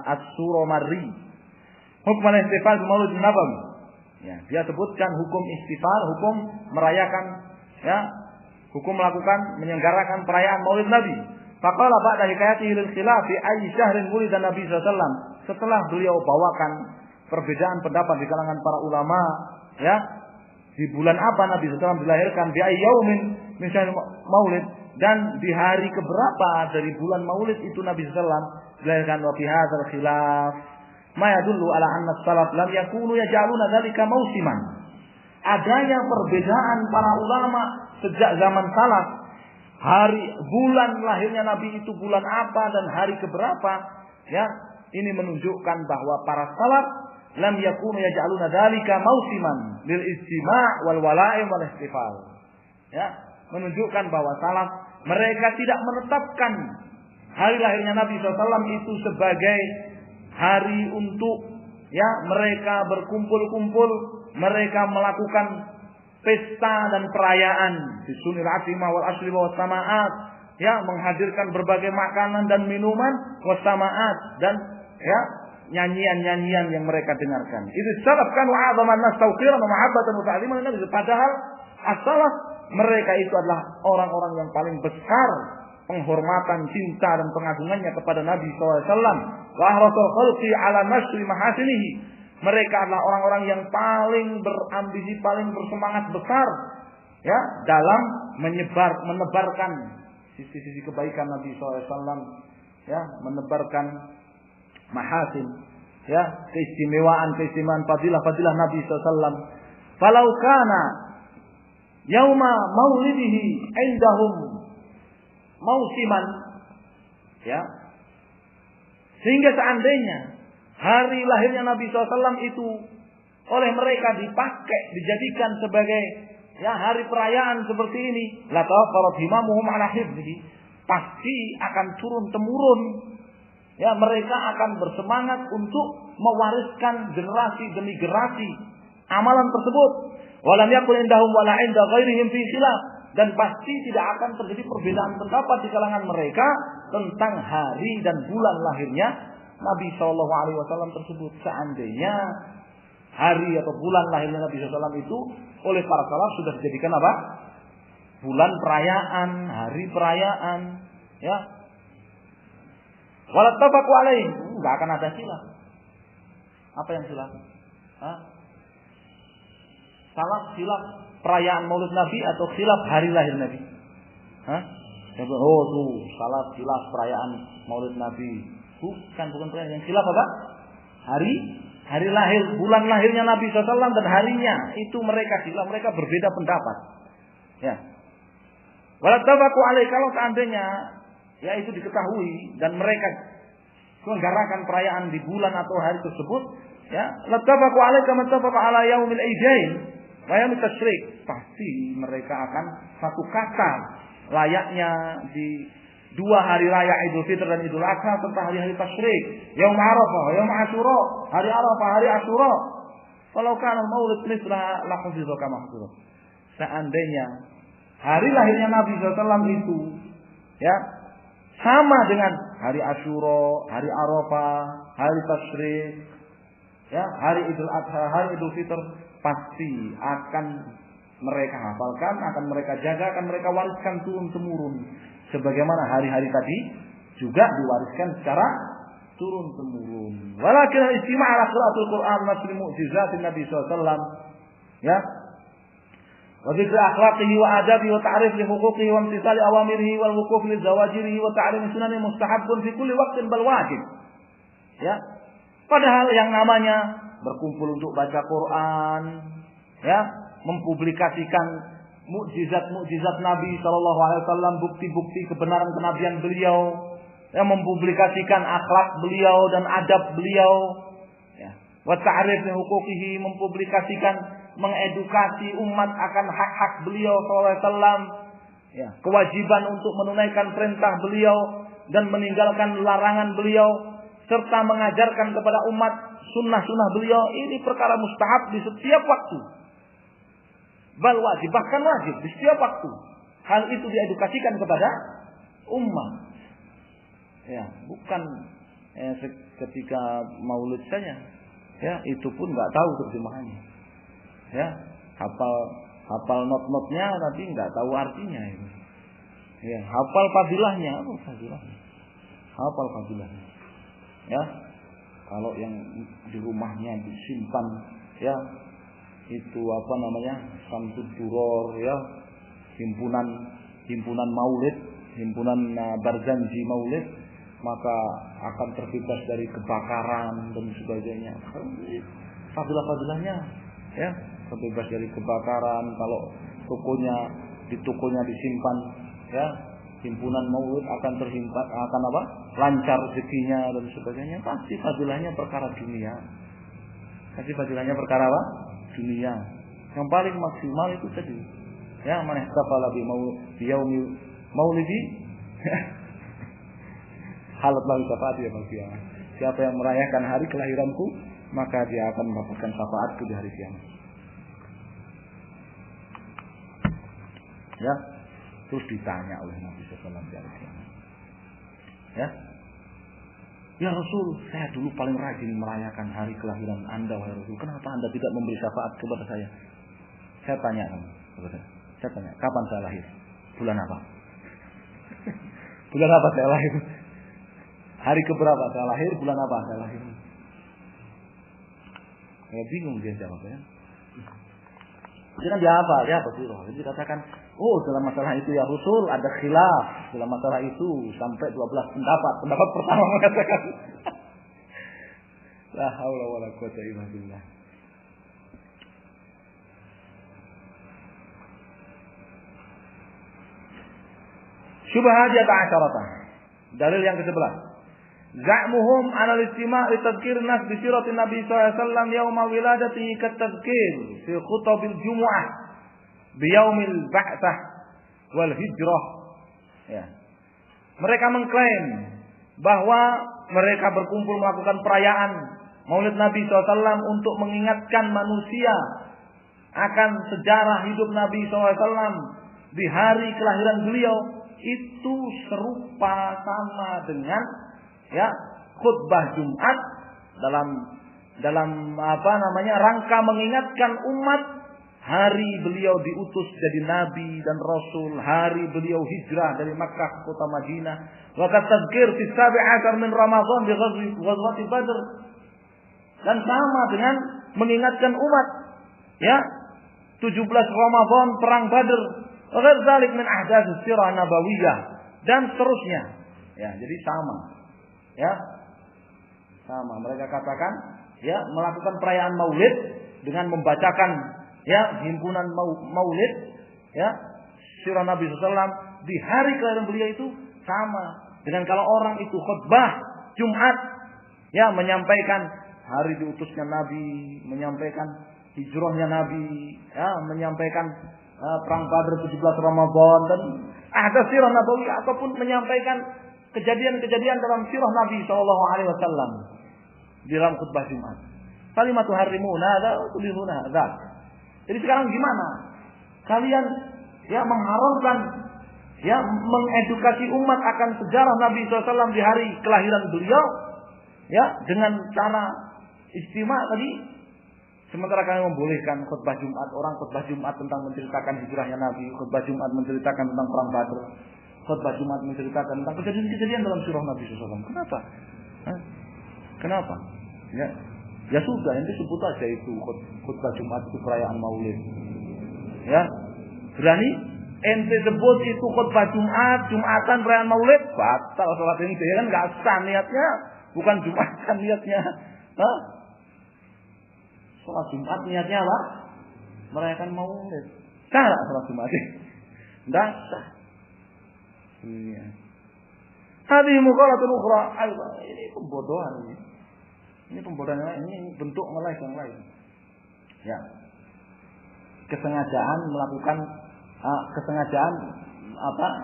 Speaker 1: As-Suramarri. Hukum al-ihtifal bi Maulid Nabawi. Ya, dia sebutkan hukum ihtifal, hukum merayakan ya, hukum melakukan menyelenggarakan perayaan Maulid Nabi. Faqala ba'da hikayatihi lil khilaf fi ayyi syahrin wulida Nabi sallallahu alaihi wasallam. Setelah beliau bawakan perbedaan pendapat di kalangan para ulama, ya, di bulan apa Nabi sallallahu alaihi wasallam dilahirkan, bi ayyi yaumin min syahr Maulid, dan di hari keberapa dari bulan Maulid itu Nabi sallallahu alaihi wasallam dilahirkan. Wa fi hadzal khilaf ma yadullu ala anna as-salaf lam yakunu yaj'aluna dzalika mausiman. Adanya perbedaan para ulama sejak zaman salaf, hari bulan lahirnya Nabi itu bulan apa dan hari keberapa, ya, ini menunjukkan bahwa para salaf lam yakunu yaj'aluna dzalika mausiman lil istima' wal wala'im wal ihtifal. Ya, menunjukkan bahwa salaf mereka tidak menetapkan hari lahirnya Nabi SAW itu sebagai hari untuk ya mereka berkumpul-kumpul, mereka melakukan pesta dan perayaan di sunil atimah wal asli wa sama'at, ya, menghadirkan berbagai makanan dan minuman wa sama'at, dan ya nyanyian-nyanyian yang mereka dengarkan. Itu salaf kan wa 'azaman nas tawqiran wa mahabbatan wa ta'liman Nabi. Padahal as-salaf mereka itu adalah orang-orang yang paling besar penghormatan, cinta dan pengagungannya kepada Nabi SAW. Wa ahrasul khalqi ala nasri mahasinihi. Mereka adalah orang-orang yang paling berambisi, paling bersemangat besar ya dalam menebarkan sisi-sisi kebaikan Nabi SAW, ya, menebarkan mahasin, ya, keistimewaan fadilah Nabi SAW. Falau kana yauma maulidihi indahum mausiman, ya, sehingga seandainya hari lahirnya Nabi SAW itu oleh mereka dipakai, dijadikan sebagai hari perayaan seperti ini, la tawaqqarat himamuhum ala hifdhihi, pasti akan turun temurun. Mereka akan bersemangat untuk mewariskan generasi demi generasi amalan tersebut. Walam yakun indahum wala inda ghairihim fi khilaf, dan pasti tidak akan terjadi perbedaan pendapat di kalangan mereka tentang hari dan bulan lahirnya Nabi SAW tersebut. Seandainya hari atau bulan lahirnya Nabi SAW itu oleh para salaf sudah dijadikan apa? Bulan perayaan, hari perayaan, Walat tafaqu alaih, enggak akan ada khilaf. Apa yang khilaf? Salaf khilaf perayaan Maulid Nabi atau khilaf hari lahir Nabi? Oh tuh, salaf khilaf perayaan Maulid Nabi. Bukan perayaan. Yang khilaf apa? Hari lahir, bulan lahirnya Nabi SAW dan harinya itu mereka khilaf, mereka berbeda pendapat. Walat tafaqu alaih, kalau seandainya itu diketahui dan mereka menggarakan perayaan di bulan atau hari tersebut, lattafaqu alaika kama tafaqa ala yaumil idain wa yaumit tasyrik, pasti mereka akan satu kata layaknya di dua hari raya Idul Fitri dan Idul Adha tentang hari-hari tasyrik, yaum Arafah, yaum Asyura, hari Arafah, hari Asyura. Kalau kana maulid misla la hafidhu kama hafidhu. Seandainya hari lahirnya Nabi SAW itu sama dengan hari Asyura, hari Arafah, hari Tasyrik, hari Idul Adha, hari Idul Fitr, pasti akan mereka hafalkan, akan mereka jaga, akan mereka wariskan turun-temurun. Sebagaimana hari-hari tadi juga diwariskan secara turun-temurun. Walakin al-istima' ala qira'atul Qur'an masli mu'jizatin Nabi SAW. Wa dzikri akhlaqihi wa adabihi wa ta'rif li huquqihi wa imtithali awamirihi wal wuquf li zawajirihi wa ta'lim sunani mustahabun fi kulli waqtin bal wajib. Padahal yang namanya berkumpul untuk baca Quran, mempublikasikan mukjizat-mukjizat Nabi SAW, bukti-bukti kebenaran kenabian beliau, mempublikasikan akhlak beliau dan adab beliau, wa ta'rif li huquqihi, mempublikasikan, mengedukasi umat akan hak-hak beliau SAW, kewajiban untuk menunaikan perintah beliau dan meninggalkan larangan beliau, serta mengajarkan kepada umat sunnah-sunnah beliau. Ini perkara mustahab di setiap waktu, bal wajib, bahkan wajib di setiap waktu. Hal itu diedukasikan kepada umat, bukan ketika maulid saja, itu pun nggak tahu terjemahannya. Hafal not-notnya tapi nggak tahu artinya itu. Hafal fadilahnya, hafal fadilahnya. Kalau yang di rumahnya disimpan, itu apa namanya, Samsud Duror, himpunan Maulid, himpunan Barzanji Maulid, maka akan terbebas dari kebakaran dan sebagainya. Fadilah-fadilahnya, terbebas dari kebakaran. Kalau di tokonya disimpan, himpunan Maulid akan terhimpan, akan lancar rezekinya dan sebagainya. Pasti fadilahnya perkara dunia. Dunia. Yang paling maksimal itu tadi, man ihtafala bi yaumi maulidi halat lahu syafaat yaumil qiyamah. Siapa yang merayakan hari kelahiranku, maka dia akan mendapatkan syafaatku di hari kiamat. Terus ditanya oleh Nabi SAW di hari kiamat. Ya Rasul, saya dulu paling rajin merayakan hari kelahiran Anda, wahai Rasul. Kenapa Anda tidak memberi syafaat kepada saya? Saya tanya, kapan saya lahir? Bulan apa? Bulan apa saya lahir? Hari keberapa saya lahir? Bulan apa saya lahir? Bingung dia jawabnya. Jadi kan dia apa sih? Jadi katakan, dalam masalah itu ya Rasul ada khilaf dalam masalah itu sampai 12 pendapat. Pendapat pertama mengatakan la haula wala quwwata illa billah. Syubhat 11. Dalil yang ke-11. za'muhum 'ala al-istima' li tadhkir nas bi siratin Nabi sallallahu alaihi wasallam yauma wiladatihi ka tadhkir fi khutabil jumu'ah bi yaumil ba'tsah wal hijrah. Ya. Mereka mengklaim bahwa mereka berkumpul melakukan perayaan Maulid Nabi SAW untuk mengingatkan manusia akan sejarah hidup Nabi SAW di hari kelahiran beliau. Itu serupa sama dengan ya khutbah Jumat dalam rangka mengingatkan umat hari beliau diutus jadi nabi dan rasul, hari beliau hijrah dari Makkah ke kota Madinah. Wa tadzkir fi 17 min Ramadan bi ghazwati Badr. Dan sama dengan mengingatkan umat ya 17 Ramadan perang Badr. Wa dzalik min ahdath sirah nabawiyah dan seterusnya. Ya, jadi sama. Ya. Sama mereka katakan ya melakukan perayaan Maulid dengan membacakan ya himpunan Maulid ya sirah Nabi SAW di hari kelahiran beliau itu sama dengan kalau orang itu khutbah Jumat ya menyampaikan hari diutusnya Nabi, menyampaikan hijrahnya Nabi, ya menyampaikan perang Badr 17 Ramadan dan ada sirah Nabawi ataupun menyampaikan kejadian-kejadian dalam sirah Nabi SAW di dalam khutbah Jumat. Kalimatu harimuna hadza wa tulihuna hadza. Jadi sekarang gimana? Kalian ya mengharamkan ya mengedukasi umat akan sejarah Nabi SAW di hari kelahiran beliau ya dengan cara istimewa tadi. Sementara kalian membolehkan khutbah Jumat, orang khutbah Jumat tentang menceritakan hijrahnya Nabi, khutbah Jumat menceritakan tentang perang Badr, khutbah Jumat menceritakan tentang kejadian-kejadian dalam sirah Nabi SAW. Kenapa? Kenapa? Ya sudah, ente sebut aja itu khutbah Jumat itu perayaan Maulid. Ya, berani ente sebut itu khutbah Jumat, Jumatan perayaan Maulid, batal salat ente kan nggak sah niatnya, bukan Jumatan niatnya. Salat Jumat niatnya apa? Merayakan Maulid. Sah nggak salat Jumat? Nggak sah. Iya. Hadhihi mughalatul ukhra. Ini pembodohan ini. Ini pembodohan ini bentuk ngelais yang lain. Ya. Kesengajaan melakukan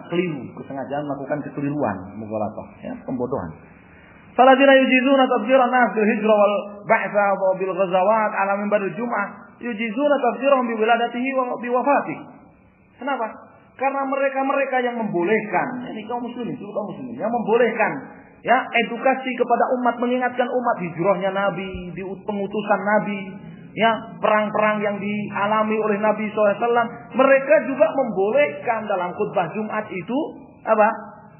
Speaker 1: keliru, kesengajaan melakukan kekeliruan, mughalatah, ya, pembodohan. Saladina yujizuna tafsiran nas bil hijrah wal ba'tsa wa bil ghazawat ala minbar Jum'ah, yujizuna tafsirahum bi wiladatihi wa bi wafatihi. Kenapa? Karena mereka yang membolehkan, ini kaum muslimin yang membolehkan ya edukasi kepada umat, mengingatkan umat hijrahnya Nabi, di pengutusan Nabi, ya perang-perang yang dialami oleh Nabi SAW. Mereka juga membolehkan dalam khutbah Jumat itu apa?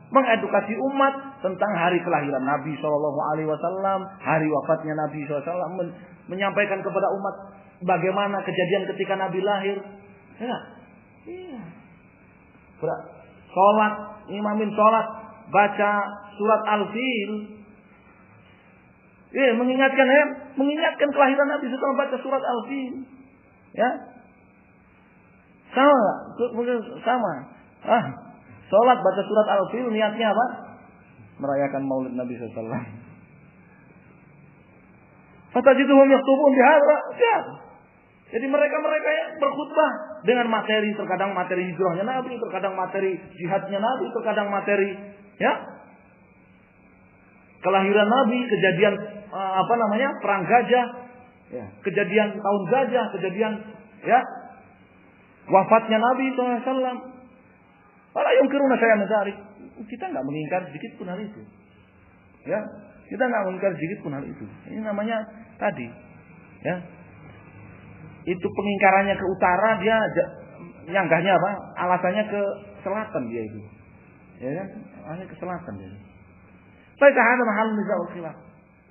Speaker 1: Mengedukasi umat tentang hari kelahiran Nabi SAW, hari wafatnya Nabi SAW, menyampaikan kepada umat bagaimana kejadian ketika Nabi lahir. Ya, iya. Sholat, imamin sholat, baca surat Al-Fil. Mengingatkan kelahiran Nabi setelah baca surat Al-Fil. Ya. Sama. Salat baca surat Al-Fil niatnya apa? Merayakan Maulid Nabi sallallahu alaihi wasallam. Fatajiduhum yaktubun bihadza. Jadi mereka yang berkhutbah dengan materi, terkadang materi hijrahnya Nabi, terkadang materi jihadnya Nabi, terkadang materi ya kelahiran Nabi, kejadian perang gajah, ya, kejadian tahun gajah, kejadian ya wafatnya Nabi SAW. Wala yungkiruna syai'an min dzalik. Kita enggak mengingkar sedikit pun hal itu. Ya, kita enggak mengingkar sedikit pun hal itu. Ini namanya tadi ya. Itu pengingkarannya ke utara, dia nyanggahnya apa? Alasannya ke selatan dia itu. Ya kan? Alasannya ke selatan dia. Baiklah, ada mahal nizam khilaf.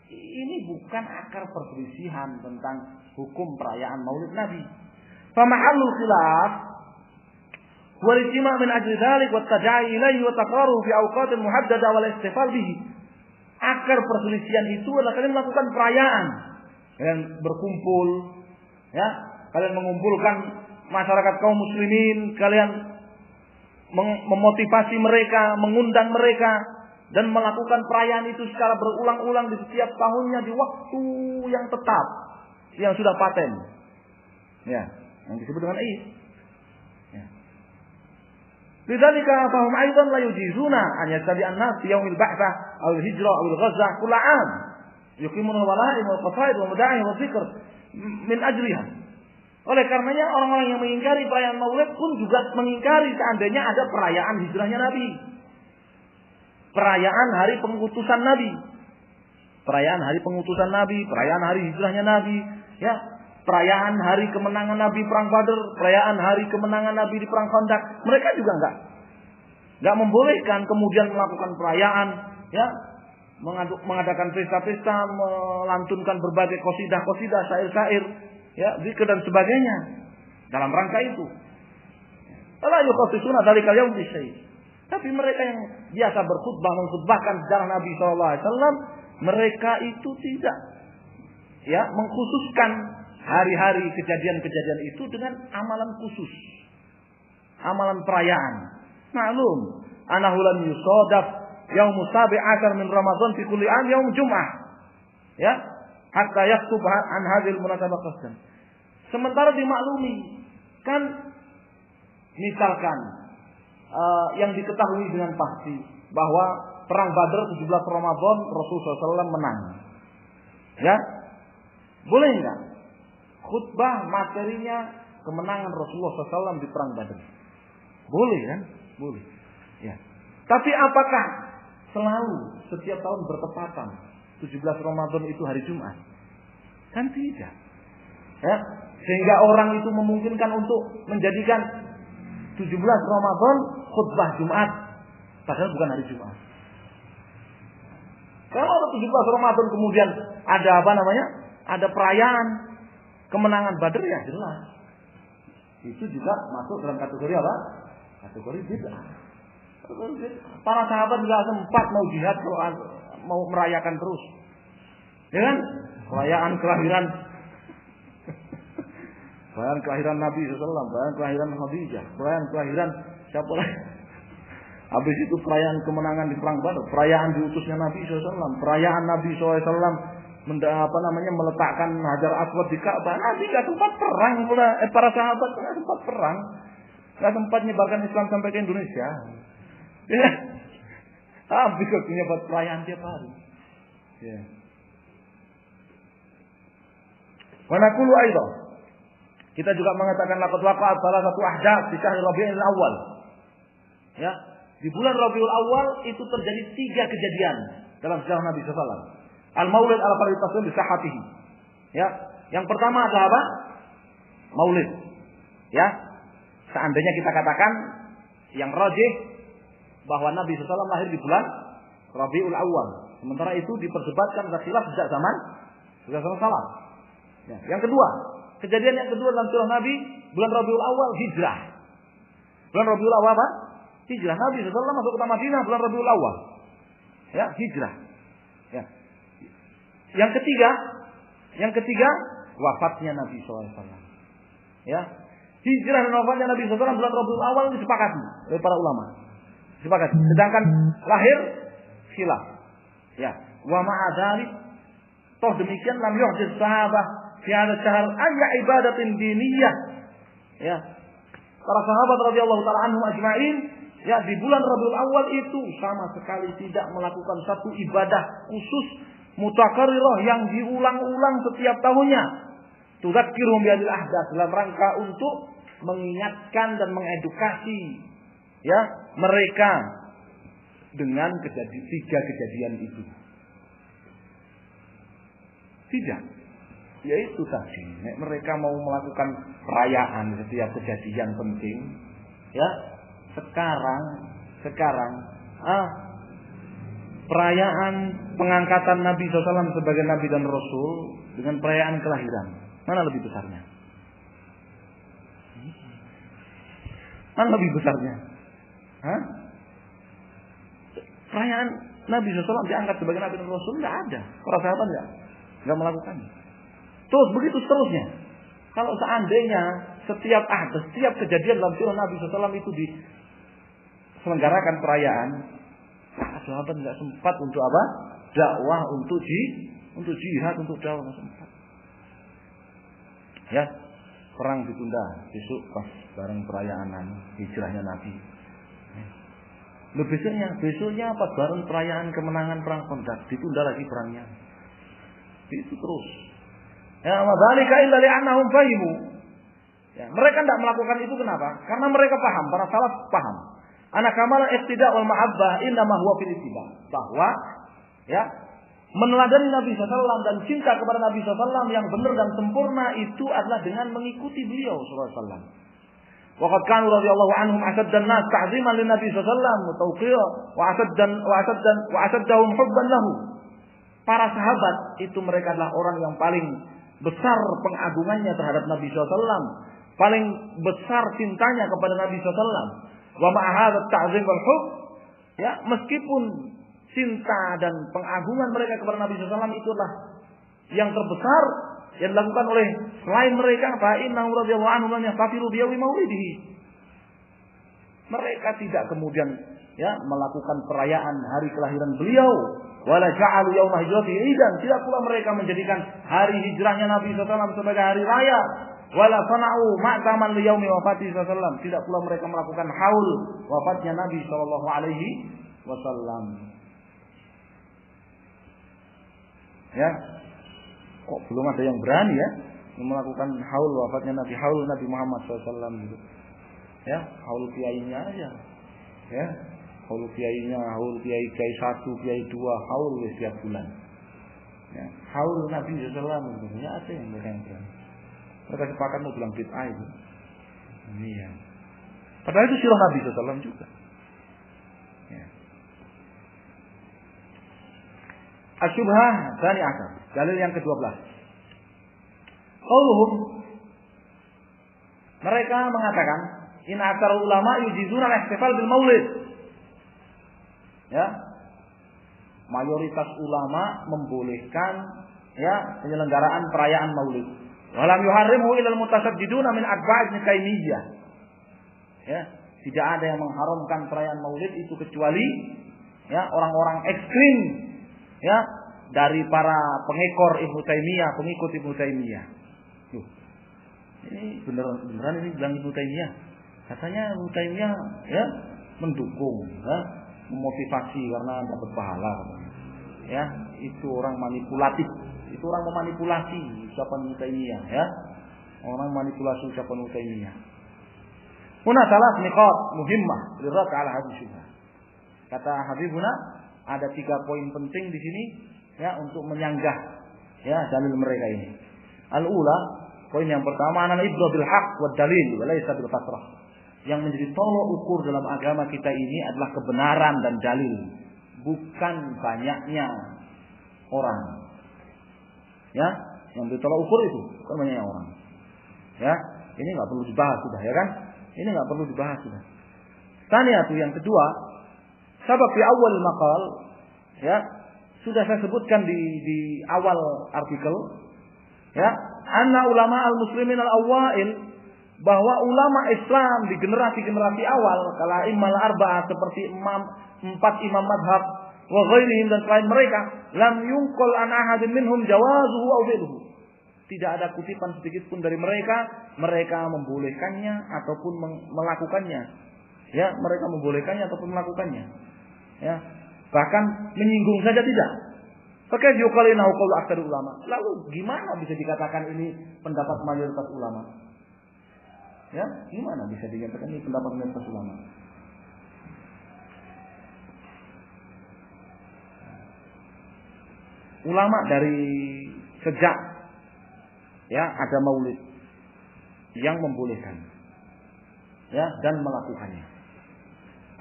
Speaker 1: Ini bukan akar perselisihan tentang hukum perayaan Maulid Nabi. Fa mahallul khilaf wal ijtima' min ajli dzalik wa tad'i ilayhi wa taqarrur fi awqatin muhaddadah wal istifal bihi. Akar perselisihan itu adalah kalian melakukan perayaan. Kalian berkumpul, ya, kalian mengumpulkan masyarakat kaum muslimin, kalian memotivasi mereka, mengundang mereka, dan melakukan perayaan itu secara berulang-ulang di setiap tahunnya di waktu yang tetap, yang sudah paten. Ya, yang disebut dengan Id. Ya. Lidzalika fahum aidan la yujizuna an yastabi'an nas fi yaumil ba'tsah aw al-hijrah aw al-ghazwah kull 'am. Yuqimuna al-wala'im wal qasaid wa mada'i wa dzikr min ajliha. Oleh karenanya orang-orang yang mengingkari perayaan Maulid pun juga mengingkari seandainya ada perayaan hijrahnya Nabi. Perayaan hari pengutusan Nabi. Perayaan hari pengutusan Nabi, perayaan hari hijrahnya Nabi, ya. Perayaan hari kemenangan Nabi perang Badar, perayaan hari kemenangan Nabi di perang Khandaq. Mereka juga enggak membolehkan kemudian melakukan perayaan, ya. Mengadakan pesta-pesta, melantunkan berbagai qasidah-qasidah, syair-syair, ya, zikir dan sebagainya dalam rangka itu. La yukhassisuna dzalikal yaum bisyai'. Tapi mereka yang biasa berkhutbah mengkhutbahkan sejarah Nabi SAW, mereka itu tidak, ya, mengkhususkan hari-hari kejadian-kejadian itu dengan amalan khusus, amalan perayaan. Maklum, anahu lam yusadaf yaum sabi' ashar min Ramadan fi kulli 'am yaum Jum'ah. Ya, hatta yaktub an hadhil munasabah qasdan. Sementara dimaklumi kan, misalkan yang diketahui dengan pasti bahwa perang Badar 17 Ramadan Rasulullah SAW menang. Ya, boleh enggak khutbah materinya kemenangan Rasulullah SAW di perang Badar? Boleh kan? Boleh. Ya. Tapi apakah selalu setiap tahun bertepatan 17 Ramadan itu hari Jumat? Kan tidak. Ya, sehingga orang itu memungkinkan untuk menjadikan 17 Ramadan khutbah Jumat, padahal bukan hari Jumat. Kalau 17 Ramadan kemudian ada apa namanya? Ada perayaan kemenangan Badar, ya jelas. Itu juga masuk dalam kategori apa? Kategori bid'ah. Para sahabat juga sempat mau jihad, mau merayakan terus. Ya kan? Perayaan kelahiran Nabi SAW, perayaan kelahiran Khadijah, perayaan kelahiran siapa lagi? Habis itu perayaan kemenangan di perang Badar, perayaan diutusnya Nabi SAW, perayaan Nabi SAW meletakkan Hajar Aswad di Ka'bah. Nabi nggak sempat perang, para sahabat nggak sempat perang, nggak sempat menyebarkan Islam sampai ke Indonesia. Ya, habis waktunya buat perayaan tiap hari. Ya. Wa naqulu aidan, kita juga mengatakan laqad waqa'at salah satu ahdath di syahr Rabiul Awal. Ya, di bulan Rabiul Awal itu terjadi 3 kejadian dalam sejarah Nabi SAW. Al-Maulid ala fardhi bi sahhatihi. Ya, yang pertama adalah apa? Maulid. Ya. Seandainya kita katakan yang rajih bahwa Nabi SAW lahir di bulan Rabiul Awal. Sementara itu diperdebatkan khilaf sejak zaman salaf. Ya. Yang kedua, kejadian yang kedua dalam sirah Nabi, bulan Rabiul Awal hijrah. Bulan Rabiul Awal apa? Hijrah. Nabi SAW masuk ke Madinah bulan Rabiul Awal. Ya, hijrah. Ya. Yang ketiga, wafatnya Nabi SAW. Ya, hijrah dan wafatnya Nabi SAW bulan Rabiul Awal disepakati oleh para ulama. Disepakati. Sedangkan lahir khilaf. Ya, wa ma'a dzalik, toh demikian lam yuhdits sahabah fi hadha syahr ayya ibadatin diniyah. Ya. Para sahabat radhiyallahu taala anhum ajma'in, ya, di bulan Rabiul Awal itu sama sekali tidak melakukan satu ibadah khusus mutakarrirah yang diulang-ulang setiap tahunnya. Tudzakiruhum bi'adil ahdath, dalam rangka untuk mengingatkan dan mengedukasi, ya, mereka dengan 3 kejadian itu. Tidak. Yaitu tadi, mereka mau melakukan perayaan setiap kejadian penting, ya. Sekarang perayaan pengangkatan Nabi SAW sebagai Nabi dan Rasul dengan perayaan kelahiran, mana lebih besarnya? Mana lebih besarnya? Perayaan Nabi SAW diangkat sebagai Nabi dan Rasul nggak ada. Para sahabat nggak melakukannya. Terus begitu seterusnya. Kalau seandainya setiap kejadian dalam sirah Nabi SAW itu diselenggarakan perayaan, sahabat nggak sempat untuk apa? Dakwah, untuk jihad, untuk dakwah nggak sempat. Ya, perang ditunda besok pas bareng perayaan hijrahnya Nabi. Besoknya pas bareng perayaan kemenangan perang Khandaq ditunda lagi perangnya. Itu terus. Ya, madzalika illa li'annahum fahimu. Ya, mereka tidak melakukan itu kenapa? Karena mereka paham, para salaf paham. Ana kamal iqtida wal mahabbah innama huwa fil ittiba. Bahwa ya, meneladani Nabi SAW dan cinta kepada Nabi SAW yang benar dan sempurna itu adalah dengan mengikuti beliau SAW. Waqad kanu radhiyallahu anhum asaddan nas ta'ziman lin Nabi SAW wa tawqira wa asaddahum hubban lahu. Para sahabat itu mereka adalah orang yang paling besar pengagungannya terhadap Nabi SAW, paling besar cintanya kepada Nabi SAW. Wa ma'a hadzal ta'zim wal hubb, ya, meskipun cinta dan pengagungan mereka kepada Nabi SAW itulah yang terbesar yang dilakukan oleh selain mereka, fa innahu radhiyallahu anhum lam yahtafiru bi yaumi maulidihi. Mereka tidak kemudian ya melakukan perayaan hari kelahiran beliau, wala ja'alu yauma hijratihi idan, tidak pula mereka menjadikan hari hijrahnya Nabi SAW sebagai hari raya, wala sana'u ma'taman li yaumi wafatihi SAW, tidak pula mereka melakukan haul wafatnya Nabi sallallahu alaihi wasallam. Ya, kok belum ada yang berani ya melakukan haul wafatnya Nabi, haul Nabi Muhammad SAW gitu. Ya, haul kiainya aja. Ya, haul kiainya, haul kiai 1, kiai 2, haul setiap bulan. Ya, haul Nabi SAW gitu. Ya, ada yang mereka yang berani. Mereka sepakat mau bilang bid'ah itu. Iya. Padahal itu sirah Nabi SAW juga. Ya. Asyubhah tsani asyar. Dalil yang ke-12. Qauluhum, mereka mengatakan in aktsar ulama yujizuna al-ihtifal bil maulid. Ya. Mayoritas ulama membolehkan ya penyelenggaraan perayaan Maulid. Walam yuharrimu illa al-mutasaddiduna min atba'i Ibnu Taimiyah. Ya, tidak ada yang mengharamkan perayaan Maulid itu kecuali ya orang-orang ekstrim ya dari para pengekor Ibnu Taimiyah, pengikut Ibnu Taimiyah. Ini beneran ini bilang Ibnu Taimiyah. Katanya Ibnu Taimiyah ya mendukung, ya, memotivasi karena dapat pahala. Ya, itu orang manipulatif. Itu orang memanipulasi ucapan Ibnu Taimiyah, ya. Orang manipulasi ucapan Ibnu Taimiyah. Huna salah niqat muhimmah lirad ala hadis syubhah. Kata Habibuna, ada 3 poin penting di sini ya untuk menyanggah ya dalil mereka ini. Al-ula, poin yang pertama, anal ibrah bil haqq wad dalil wa laysa bil kasrah. Yang menjadi tolok ukur dalam agama kita ini adalah kebenaran dan dalil, bukan banyaknya orang. Ya, yang ditolak ukur itu bukan banyaknya orang. Ya, ini enggak perlu dibahas sudah, ya kan? Ini enggak perlu dibahas sudah. Tanya yang kedua, sabab di awal maqal, ya, sudah saya sebutkan di awal artikel, ya, anna ulama al-muslimin al-awwail, bahwa ulama Islam di generasi-generasi awal, kala imam al-arba'ah seperti 4 imam madhab, wa ghairihim dan selain mereka, lam yunqal an ahadin minhum jawazuhu aw fi'luhu. Tidak ada kutipan sedikit pun dari mereka membolehkannya ataupun melakukannya. Ya, mereka membolehkannya ataupun melakukannya. Ya, bahkan menyinggung saja tidak. Pakai yuqalinahu qaul aktsar ulama. Lalu gimana bisa dikatakan ini pendapat mayoritas ulama? Ya, gimana bisa dikatakan ini pendapat mayoritas ulama? Ulama dari sejak ya ada maulid yang membolehkan ya dan melakukannya.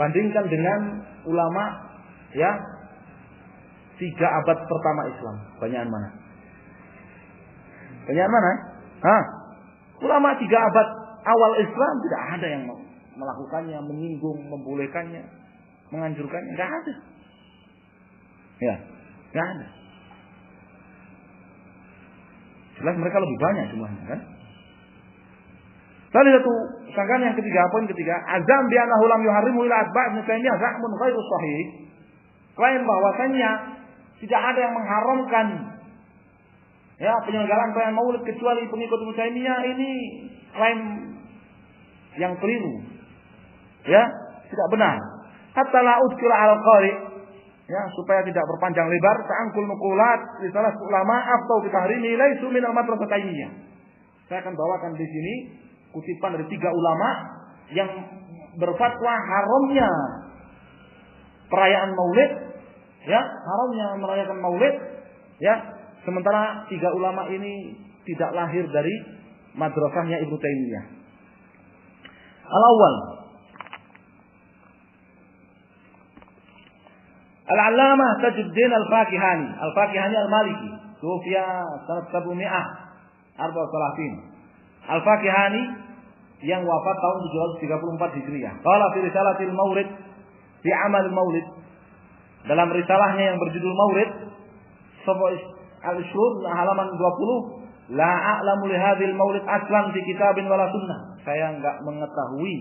Speaker 1: Bandingkan dengan ulama ya 3 abad pertama Islam, banyakan mana? Banyakan mana? Ulama 3 abad awal Islam tidak ada yang melakukannya, menyinggung, membolehkannya, menganjurkannya, enggak ada. Ya, enggak ada. Jelas mereka lebih banyak jumlahnya, kan? Tadi satu sangkaan yang ketiga, poin ketiga, azam bi annahu lam yuharrimu ila atba' Ibnu Taimiyah za'mun ghairu sahih. klaim bahwasannya tidak ada yang mengharamkan penyelenggaraan perayaan Maulid kecuali pengikut Ibnu Taimiyah, ini klaim yang keliru. Tidak benar. Hatta la udkira al-qari, supaya tidak berpanjang lebar, ta'angkul nuqulat li salah ulama aftau bi tahrimi laisu min al-madrasah Taimiyah. Saya akan bawakan di sini kutipan dari 3 ulama yang berfatwa haramnya perayaan Maulid, haramnya merayakan Maulid, sementara 3 ulama ini tidak lahir dari madrasahnya Ibnu Taimiyah. Al-awwal, Al-Allamah Tajuddin Al-Fakihani. Al-Fakihani Al-Maliki, tufiya sanad 734. Al-Fakihani yang wafat tahun 734 Hijriah. Qala fi risalatil Maulid fi amal Maulid. Dalam risalahnya yang berjudul Maulid, Al-Ishrur halaman 20, la a'lamu li hadzal Maulid aslan fi kitabin wala sunnah. Saya enggak mengetahui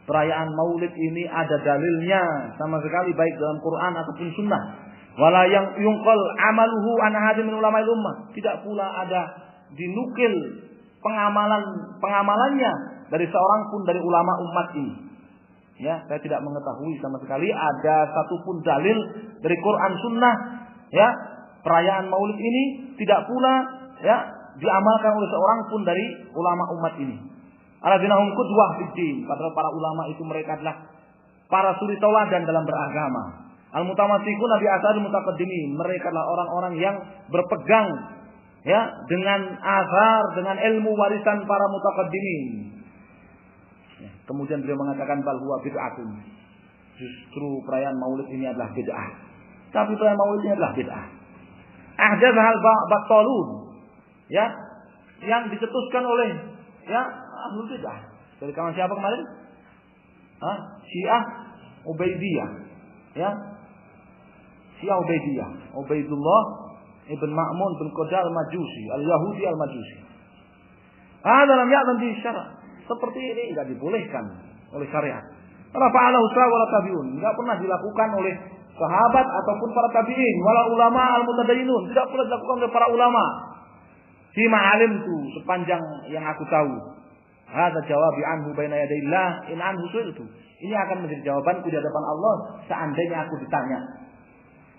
Speaker 1: perayaan Maulid ini ada dalilnya sama sekali baik dalam Quran ataupun sunnah. Wala yang yungqal amaluhu an ahadin min ulama'il ummah. Tidak pula ada dinukil pengamalannya dari seorang pun dari ulama umat ini. Saya tidak mengetahui sama sekali ada satupun dalil dari Quran sunnah perayaan Maulid ini, tidak pula diamalkan oleh seorang pun dari ulama umat ini. Alladzina hum qudwah fid-din, padahal para ulama itu mereka adalah para suri tauladan dalam beragama. Al-mutamassikun bi asaril mutaqaddimin, mereka adalah orang-orang yang berpegang dengan azhar, dengan ilmu warisan para mutaqaddimin. Kemudian beliau mengatakan bal huwa bid'atun. Justru perayaan Maulid ini adalah bid'ah. Tapi perayaan Maulid ini adalah bid'ah. Ahdatsahal battalun. Yang dicetuskan oleh ahlul bid'ah. Dari kawan siapa kemarin? Syiah Ubaidiyah. Syiah Ubaidiyah. Ubaidullah Ibn Ma'mun bin Qadar al-Majusi, al-Yahudi al-Majusi. Dalam ya'lam di syara. Seperti ini enggak dibolehkan oleh syariat. Karena fa'alahu wala tabi'un, enggak pernah dilakukan oleh sahabat ataupun para tabi'in, wala ulama al-mutadayyinun, tidak pernah dilakukan oleh para ulama. Fi ma'alimtu, sepanjang yang aku tahu. Hadza jawabi anhu baina yadayillah in anhu su'iltu. Ini akan menjadi jawabanku di hadapan Allah seandainya aku ditanya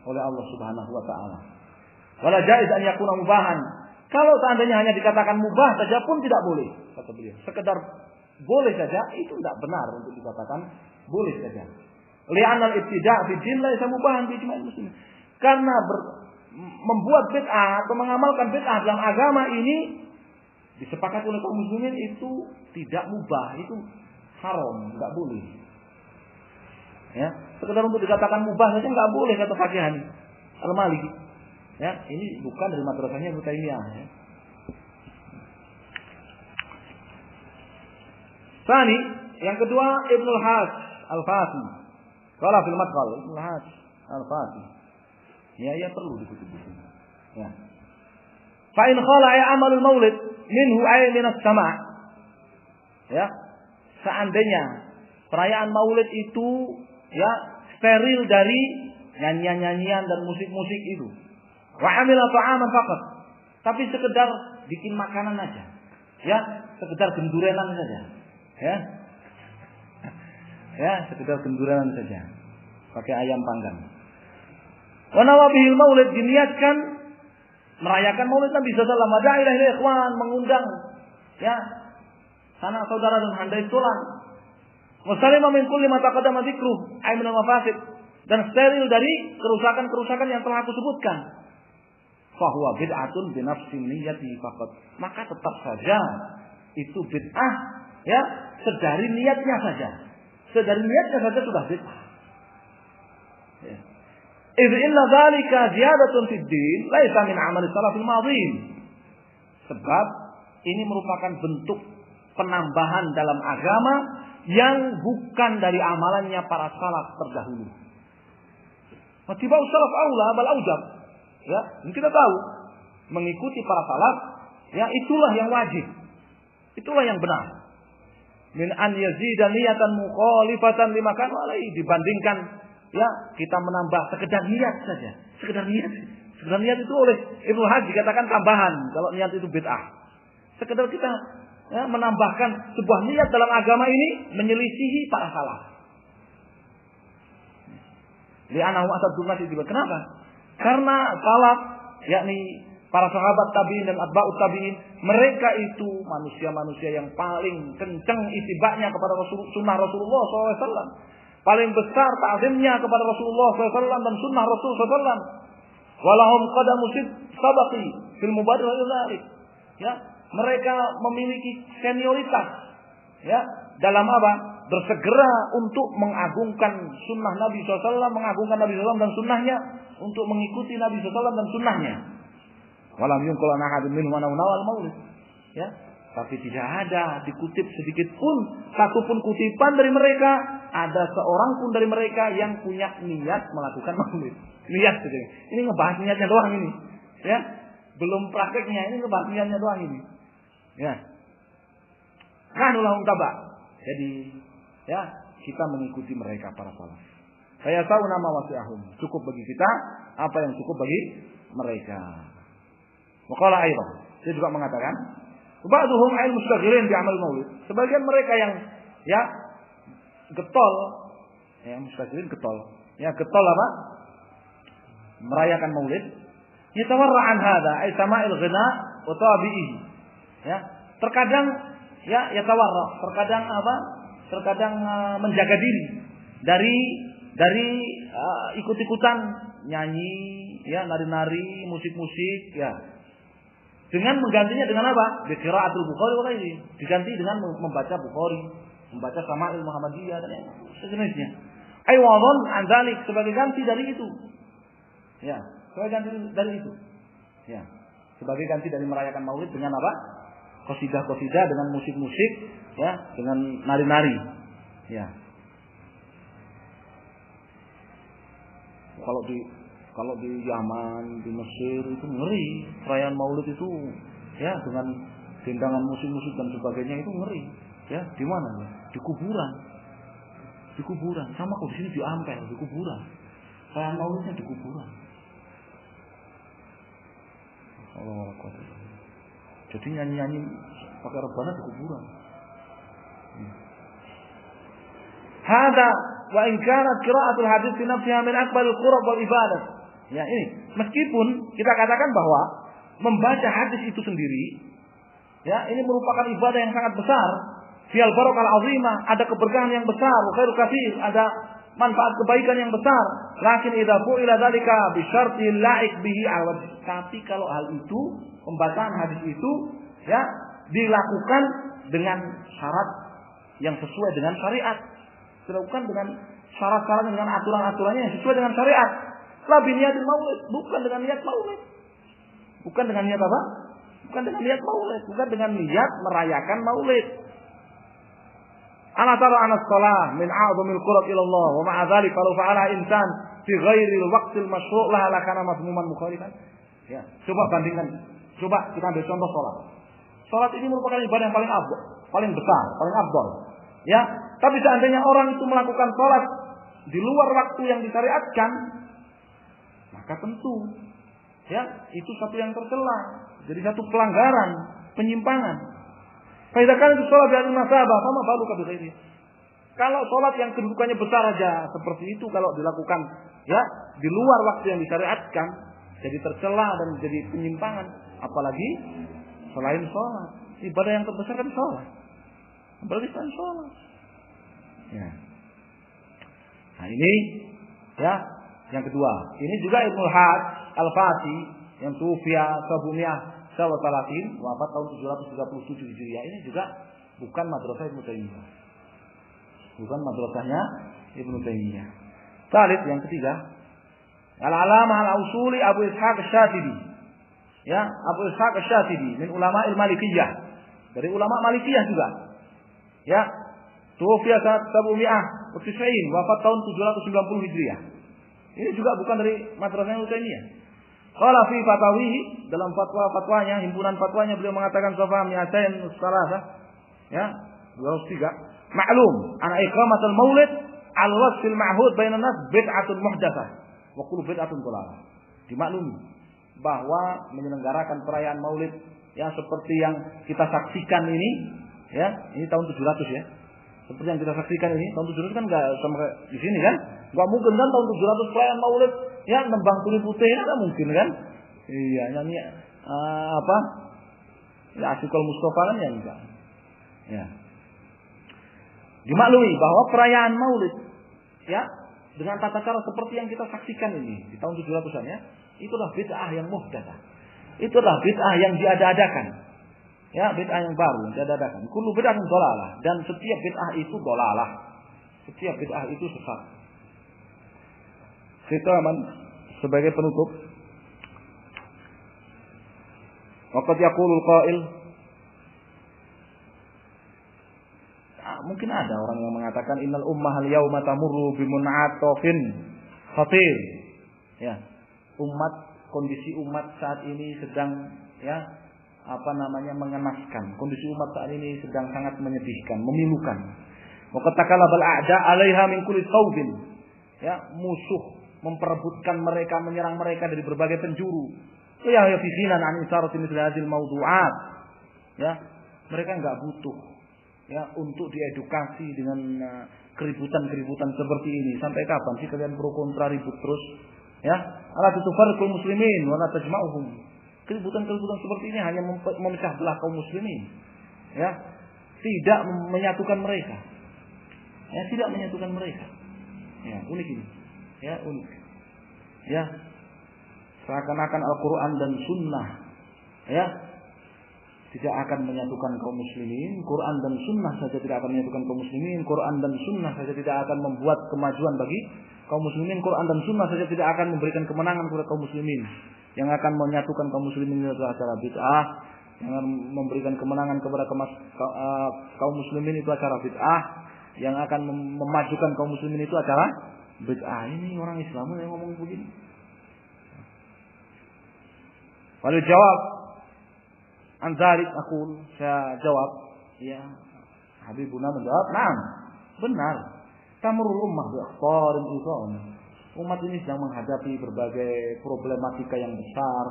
Speaker 1: oleh Allah Subhanahu wa taala. Wala jaiz an yakuna mubahan. Kalau seandainya hanya dikatakan mubah saja pun tidak boleh, kata beliau. Sekedar boleh saja itu tidak benar untuk dikatakan boleh saja. Li'anal ibtida' fi din laisa mubahan bi ijma'il muslimin. Karena membuat bid'ah atau mengamalkan bid'ah dalam agama ini disepakati oleh kaum muslimin itu tidak mubah, itu haram, enggak boleh. Sekedar untuk dikatakan mubah saja enggak boleh, kata Fakihani Al-Maliki. Ini bukan dari madrasahnya Ibnu Taimiyah. Tsani, yang kedua Ibnul Hajj Al-Fasi. Qala fil Madkhal Ibnul Hajj Al-Fasi. Ya perlu dikutip di sini. Fa in khala amalul maulid minhu ay min as-sama'. Seandainya perayaan Maulid itu steril dari nyanyian-nyanyian dan musik-musik itu. Wa amila ta'aman faqat. Tapi sekedar bikin makanan aja. Sekedar gendurenan saja. Sekedar gendurenan saja. Pakai ayam panggang. Wa nawabihil maulid, diniatkan merayakan Maulid Nabi sallallahu alaihi wasallam, da'ila ila ikhwan, mengundang sanak saudara dan handai tulang. Wa salima min kulli ma taqaddama dzikruh, ay min al-mafasid, dan steril dari kerusakan-kerusakan yang telah aku sebutkan. Fahuwa bid'atun binafsin niyati faqat. Maka tetap saja itu bid'ah sedari niatnya saja. Sedari niatnya saja sudah bid'ah. Idz inna dzalika ziyadatun fid din laisa min amal salafil madhin. Sebab ini merupakan bentuk penambahan dalam agama yang bukan dari amalannya para salaf terdahulu. Wattiba'u salaf aula bal aujab. Kita tahu mengikuti para salaf itulah yang wajib. Itulah yang benar. Min an yazida niyatan mukhalifatan lima kanu alaihi, dibandingkan ya kita menambah sekedar niat saja. Sekedar niat. Sekedar niat itu oleh Ibnu Hajj dikatakan tambahan kalau niat itu bid'ah. Sekedar kita ya, menambahkan sebuah niat dalam agama ini menyelisihi para salaf. Li'annahu asadun nasi juga. Kenapa? Karena salaf, yakni para sahabat tabi'in dan atba'ut tabi'in, mereka itu manusia-manusia yang paling kencang itibaknya kepada sunnah Rasulullah SAW. Paling besar ta'zimnya kepada Rasulullah SAW dan sunnah Rasulullah SAW. Walahum qadamu sabaqi fil mubadirah dzalik. Ya, mereka memiliki senioritas ya dalam apa? Bersegera untuk mengagungkan sunnah Nabi SAW, mengagungkan Nabi SAW dan sunnahnya, untuk mengikuti Nabi SAW dan sunnahnya. Walam yunqal an ahadin minhum annahu nawal maulid. Ya, tapi tidak ada dikutip sedikit pun, satu pun kutipan dari mereka, ada seorang pun dari mereka yang punya niat melakukan maulid. Niat saja. Ini ngebahas niatnya doang ini. Ya, belum prakteknya, ini ngebahas niatnya doang ini. Ya. Nahnu lahum taba'. Jadi ya, kita mengikuti mereka para salaf. Saya tahu nama wasi'ahum. Cukup bagi kita apa yang cukup bagi mereka. Waqala aidan. Dia juga mengatakan, ba'dhum al mustaghilin bi amal maulid. Sebagian mereka yang ya getol, ya mustaghilin getol. Ya getol apa? Merayakan maulid. Yatawarra an hada ay sama'il ghina wa tabi'ihi. Ya, terkadang ya yatawarra, terkadang apa? Terkadang menjaga diri dari ikut-ikutan nyanyi, ya nari-nari, musik-musik, ya. Dengan menggantinya dengan apa? Qiraatul Bukhari wa ghairi. Diganti dengan membaca Bukhari, membaca Sama'il Muhammadiyah dan sejenisnya. Aywadhan an dzalik, sebagai ganti dari itu. Ya, sebagai ganti dari itu. Ya. Sebagai ganti dari merayakan Maulid dengan apa? Qasidah-qasidah, dengan musik-musik, ya, dengan nari-nari. Ya. Kalau di Yaman, di Mesir itu ngeri, perayaan Maulid itu ya dengan dendangan musik-musik dan sebagainya itu ngeri. Ya, di mana ya? Di kuburan. Di kuburan. Sama kok di sini di Ampel, di kuburan. Perayaan Maulidnya di kuburan. Allah Akbar. Jadi nyanyi-nyanyi pakai rebana di kuburan. Hada wa in kanat qira'atul hadits fi nafsiha min akbaril qurab wal ibadah. Ya, ini meskipun kita katakan bahwa membaca hadis itu sendiri ya ini merupakan ibadah yang sangat besar, fil barakal azimah, ada keberkahan yang besar, khairul katsir, ada manfaat kebaikan yang besar. Lakin idza fu'ila dzalika bi syartil la'iq bihi awad. Tapi kalau hal itu, pembacaan hadis itu ya dilakukan dengan syarat yang sesuai dengan syariat. Dilakukan dengan syarat-syarat, dengan aturan-aturannya yang sesuai dengan syariat. La bi niyatil maulid, bukan dengan niat maulid. Bukan dengan niat apa? Bukan dengan niat maulid, bukan dengan niat merayakan maulid. Ana tara anas shalah min a'zamil qurab ila Allah wa ma'a dzalik kalau fa'ala insan fi ghairi al-waqtil masyru' laha lakana madhmuman mukhalifan. Ya, coba bandingkan. Coba kita ambil contoh salat. Salat ini merupakan ibadah yang paling afdal, paling besar, paling afdal. Ya, tapi seandainya orang itu melakukan salat di luar waktu yang disyariatkan, maka tentu ya itu satu yang tercela, jadi satu pelanggaran, penyimpangan. Faidakan itu sholat dari nasabah, sama baru kabeh. Kalau sholat yang kedudukannya besar aja seperti itu, kalau dilakukan ya di luar waktu yang disyariatkan, jadi tercela dan jadi penyimpangan. Apalagi selain sholat, ibadah yang terbesar kan sholat. Apalagi selain sholat. Ya. Nah ini ya yang kedua. Ini juga Ibnu Hajj Al-Fasi yang tufiya sabumiyah Salatin, wafat tahun 737 Hijriah. Ini juga bukan madrasah Ibnu Taimiyah. Bukan madrasahnya Ibnu Taimiyah. Salib yang ketiga, Al-Alamah Al-Usuli Abu Ishaq Asy-Syatibi. Ya, Abu Ishaq Asy-Syatibi min ulama Malikiyah. Dari ulama Malikiyah juga. Ya, tufiya sanad 790, wafat tahun 790 Hijriah. Ini juga bukan dari madrasah Ibnu Taimiyah. Qala fi fatawihi, dalam fatwanya, himpunan fatwanya beliau mengatakan safa mi'atain salasa, ya, 203. Ma'lum ana iqamatul maulid al-wasfil ma'hud bainan nas bid'atun muhdatsah wa kullu bid'atun dhalalah. Dimaklumi bahwa menyelenggarakan perayaan Maulid yang seperti yang kita saksikan ini, ya, ini tahun 700 ya. Seperti yang kita saksikan ini tahun 700 kan enggak sampai di sini kan? Enggak mungkin kan tahun 700 perayaan Maulid ya nembang tuli putih, enggak mungkin kan? Iya, nyanyi apa? Ya Asyikul Mustafa kan ya enggak. Ya. Dimaklumi bahwa perayaan Maulid ya dengan tata cara seperti yang kita saksikan ini di tahun 700-an ya, itulah bid'ah yang muhdatsah. Itulah bid'ah yang diada-adakan. Ya, bid'ah yang baru yang diada-adakan. Kullu bid'atin dhalalah, dan setiap bid'ah itu dhalalah. Setiap bid'ah itu sesat. Khitaman sebagai penutup. Waqad yaqulul qail, mungkin ada orang yang mengatakan innal ummah al-yauma tamurru bimun'atofin khatir. Ya, kondisi umat saat ini sedang ya mengenaskan. Kondisi umat saat ini sedang sangat menyedihkan, memilukan. Wa qatakallabal a'da 'alaiha min kulli thawbin. Ya, musuh memperebutkan mereka, menyerang mereka dari berbagai penjuru. Ya fikinan an isaratin mithli hadhil mawdu'at. Ya, mereka enggak butuh ya untuk diedukasi dengan keributan-keributan seperti ini. Sampai kapan sih kalian pro kontra ribut terus? Ya, ala tufarriqul muslimin wa la tajma'uhum. Keributan-keributan seperti ini hanya memecah belah kaum muslimin. Ya, tidak menyatukan mereka. Ya, tidak menyatukan mereka. Ya, unik ini. Ya, unik. Ya, seakan-akan Al-Quran dan Sunnah ya tidak akan menyatukan kaum muslimin. Quran dan Sunnah saja tidak akan menyatukan kaum muslimin. Quran dan Sunnah saja tidak akan membuat kemajuan bagi kaum muslimin. Quran dan Sunnah saja tidak akan memberikan kemenangan kepada kaum muslimin. Yang akan menyatukan kaum muslimin adalah acara bid'ah. Yang akan memberikan kemenangan kepada kaum muslimin itu acara bid'ah. Yang akan memajukan kaum muslimin itu acara bid'ah. Ini orang Islam yang ngomong begini. Lalu jawab Anzarik aku, saya jawab, ya Habibuna menjawab, "Naam, benar. Tamurul ummah bi akhtarin idham." Umat ini sedang menghadapi berbagai problematika yang besar.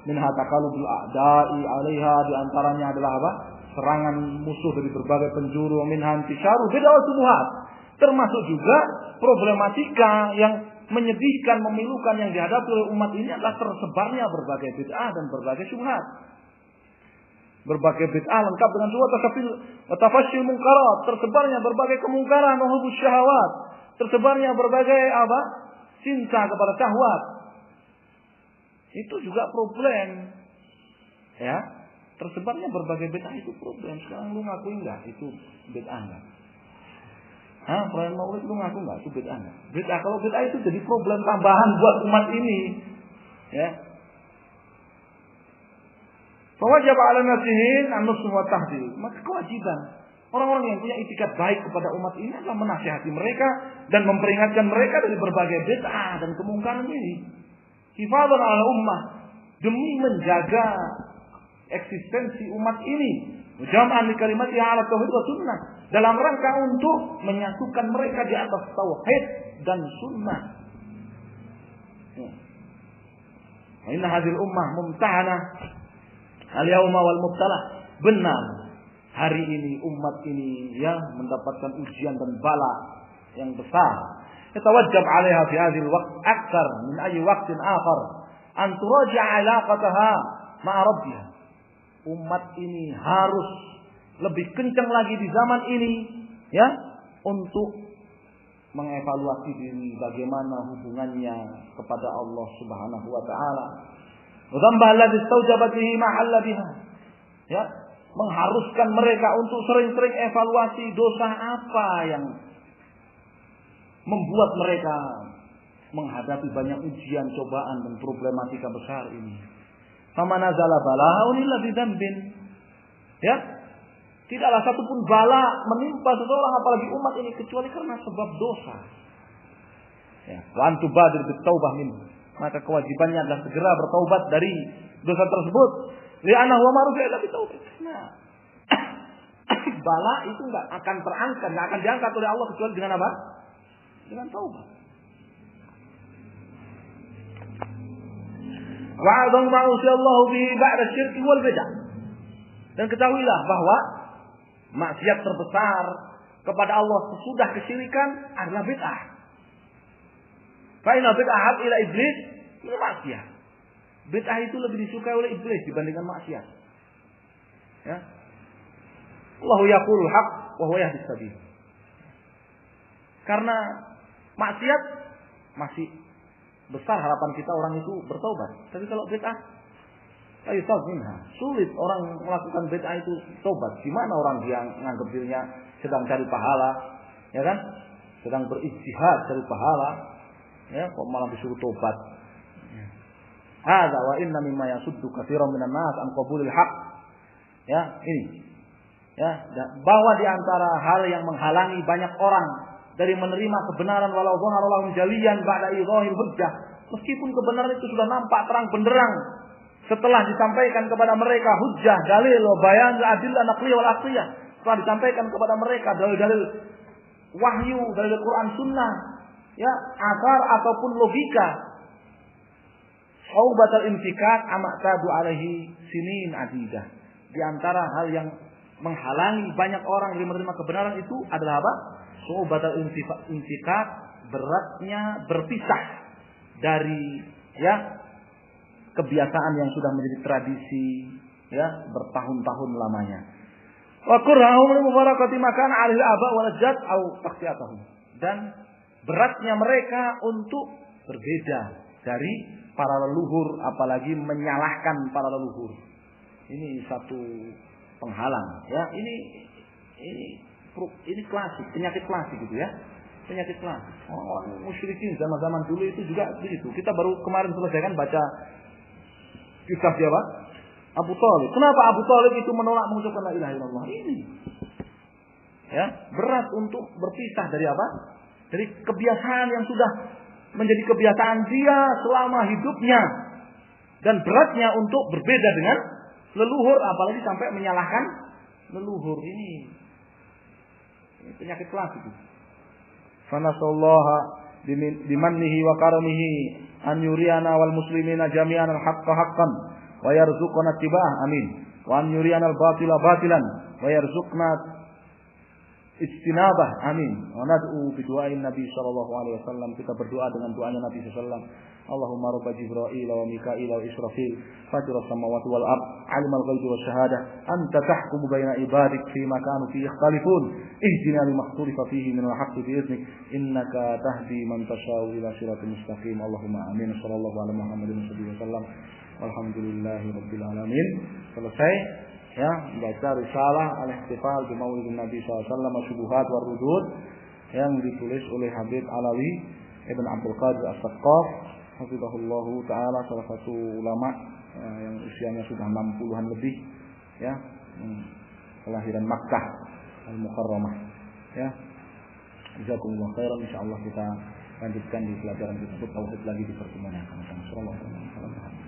Speaker 1: Minha taqallubul a'da'i 'alaiha, di antaranya adalah apa? Serangan musuh dari berbagai penjuru, minha intisyaru bid'ah subuhat. Termasuk juga problematika yang menyedihkan, memilukan yang dihadapi oleh umat ini adalah tersebarnya berbagai bid'ah dan berbagai syubhat. Berbagai bid'ah lengkap dengan suatu tafashil munkarat, tersebarnya berbagai kemungkaran, hubus syahwat, tersebarnya berbagai apa? Cinta kepada syahwat. Itu juga problem. Ya, tersebarnya berbagai bid'ah itu problem. Sekarang lu ngaku enggak itu bid'ah enggak? Perayaan Maulid lu ngaku enggak itu bid'ah enggak? Bid'ah, kalau bid'ah itu jadi problem tambahan buat umat ini. Ya. Fawajib 'ala nasihin an-nush wa tahdid. Maka kewajiban orang-orang yang punya itikat baik kepada umat ini adalah menasihati mereka dan memperingatkan mereka dari berbagai bid'ah dan kemungkaran ini. Hifadzan 'ala ummah, demi menjaga eksistensi umat ini. Jam'an li kalimatiha 'ala tauhid wa sunnah, dalam rangka untuk menyatukan mereka di atas tauhid dan sunnah. Wa inna hadhil ummah mumtahanah al-yawma wal mubtalah. Benar, hari ini umat ini ya mendapatkan ujian dan bala yang besar. Yatawajjab 'alaiha fi hadhil waqt akthar min ayyi waqtin akhar an turaji'a 'alaqataha ma'a rabbiha. Umat ini harus lebih kencang lagi di zaman ini ya untuk mengevaluasi diri bagaimana hubungannya kepada Allah Subhanahu wa taala. Dzamba alladzi istaujabat bihi mahalla biha. Ya, mengharuskan mereka untuk sering-sering evaluasi dosa apa yang membuat mereka menghadapi banyak ujian, cobaan dan problematika besar ini. Famanazala bala'un illa bidzambin. Ya. Tidaklah satupun bala menimpa seseorang apalagi umat ini kecuali karena sebab dosa. Ya, wa antubadir bitaubah min. Maka kewajibannya adalah segera bertaubat dari dosa tersebut. Li'annahu wa marufi'a illa bitaubat. Nah, bala itu enggak akan terangkat, enggak akan diangkat oleh Allah kecuali dengan apa? dengan taubat. Wa'adham ma'usyallahu bihi ba'da syirki wal bid'ah. Dan ketahuilah bahwa maksiat terbesar kepada Allah sesudah kesyirikan adalah bid'ah. Fa inna bid'ah ila iblis ini maksiat. Bid'ah itu lebih disukai oleh iblis dibandingkan maksiat. Ya. Allahu yaqulul haq wa huwa yahdis sabil. Karena maksiat masih besar harapan kita orang itu bertobat. Tapi kalau bid'ah, sulit orang melakukan bid'ah itu tobat. Gimana orang yang menganggap dirinya sedang cari pahala, ya kan? Sedang berijtihad cari pahala, ya kok malah disuruh tobat. Hadza wa inna mimma yasuddu katsiran minan nas an qabulil haqq. Ya, ini. Ya, bahwa di antara hal yang menghalangi banyak orang dari menerima kebenaran walau zahara lahum jaliyan ba'da idhahil hujjah, meskipun kebenaran itu sudah nampak terang benderang setelah disampaikan kepada mereka hujjah, dalil, bayan, adillah naqliyah wal aqliyah, setelah disampaikan kepada mereka dalil-dalil wahyu, dalil Quran sunnah, ya, akar ataupun logika, saubatul infikat amaqtadu alaihi sinin adidah. Di antara hal yang menghalangi banyak orang dari menerima kebenaran itu adalah apa? Saubatul infikat, beratnya berpisah dari ya kebiasaan yang sudah menjadi tradisi ya bertahun-tahun lamanya. Wa qurrahum li mubarakati makan alil aba wal jad au taqsiyatahum. Dan beratnya mereka untuk berbeda dari para leluhur, apalagi menyalahkan para leluhur. Ini satu penghalang ya. Ini klasik, penyakit klasik gitu ya. Penyakit klasik. Orang musyrikin zaman-zaman dulu itu juga begitu. Kita baru kemarin selesai kan baca kisah siapa? Abu Thalib. Kenapa Abu Thalib itu menolak mengucapkan la ilaha illallah? Ini. Ya, berat untuk berpisah dari apa? Dari kebiasaan yang sudah menjadi kebiasaan dia selama hidupnya. Dan beratnya untuk berbeda dengan leluhur, apalagi sampai menyalahkan leluhur. Ini penyakit klasik. Fanasallaha bimannihi wa karamihi an yuriyana wal muslimina jami'an al-haqqa haqqan wa yarzuqna ittiba'ah amin wa an yuriyana al-batila batilan wa yarzuqna istinabah amin wa nad'u bi du'ain nabi sallallahu alaihi wasallam. Kita berdoa dengan doanya Nabi sallallahu alaihi wasallam. Allahumma rabb Jibril wa Mikail wa Israfil fatir as-samawati wal ard alimul ghaibi was syahadah anta tahkumu baina ibadik fi ma kanu fihi yakhtalifun ihdina lima ikhtalafa fihi min al-haqqi bi idnik innaka tahdi man tashau ila siratal mustaqim. Allahumma amin. Sallallahu alaihi Muhammadin wasallam. Walhamdulillahi rabbil alamin. Selesai ya baca risalah al-ihtifal bi maulidin nabi sallallahu alaihi wasallam syubuhat war rudud yang ditulis oleh Habib Alawi Ibn Abdul Qadir As-Saqqaf hafizahullahu taala, salah satu ulama yang usianya sudah 60-an lebih ya, kelahiran Makkah Al-Mukarramah ya. Jazakumullah khairan. Insyaallah kita lanjutkan di pelajaran tersebut tauhid lagi di pertemuan yang akan datang. Sallallahu alaihi wasallam.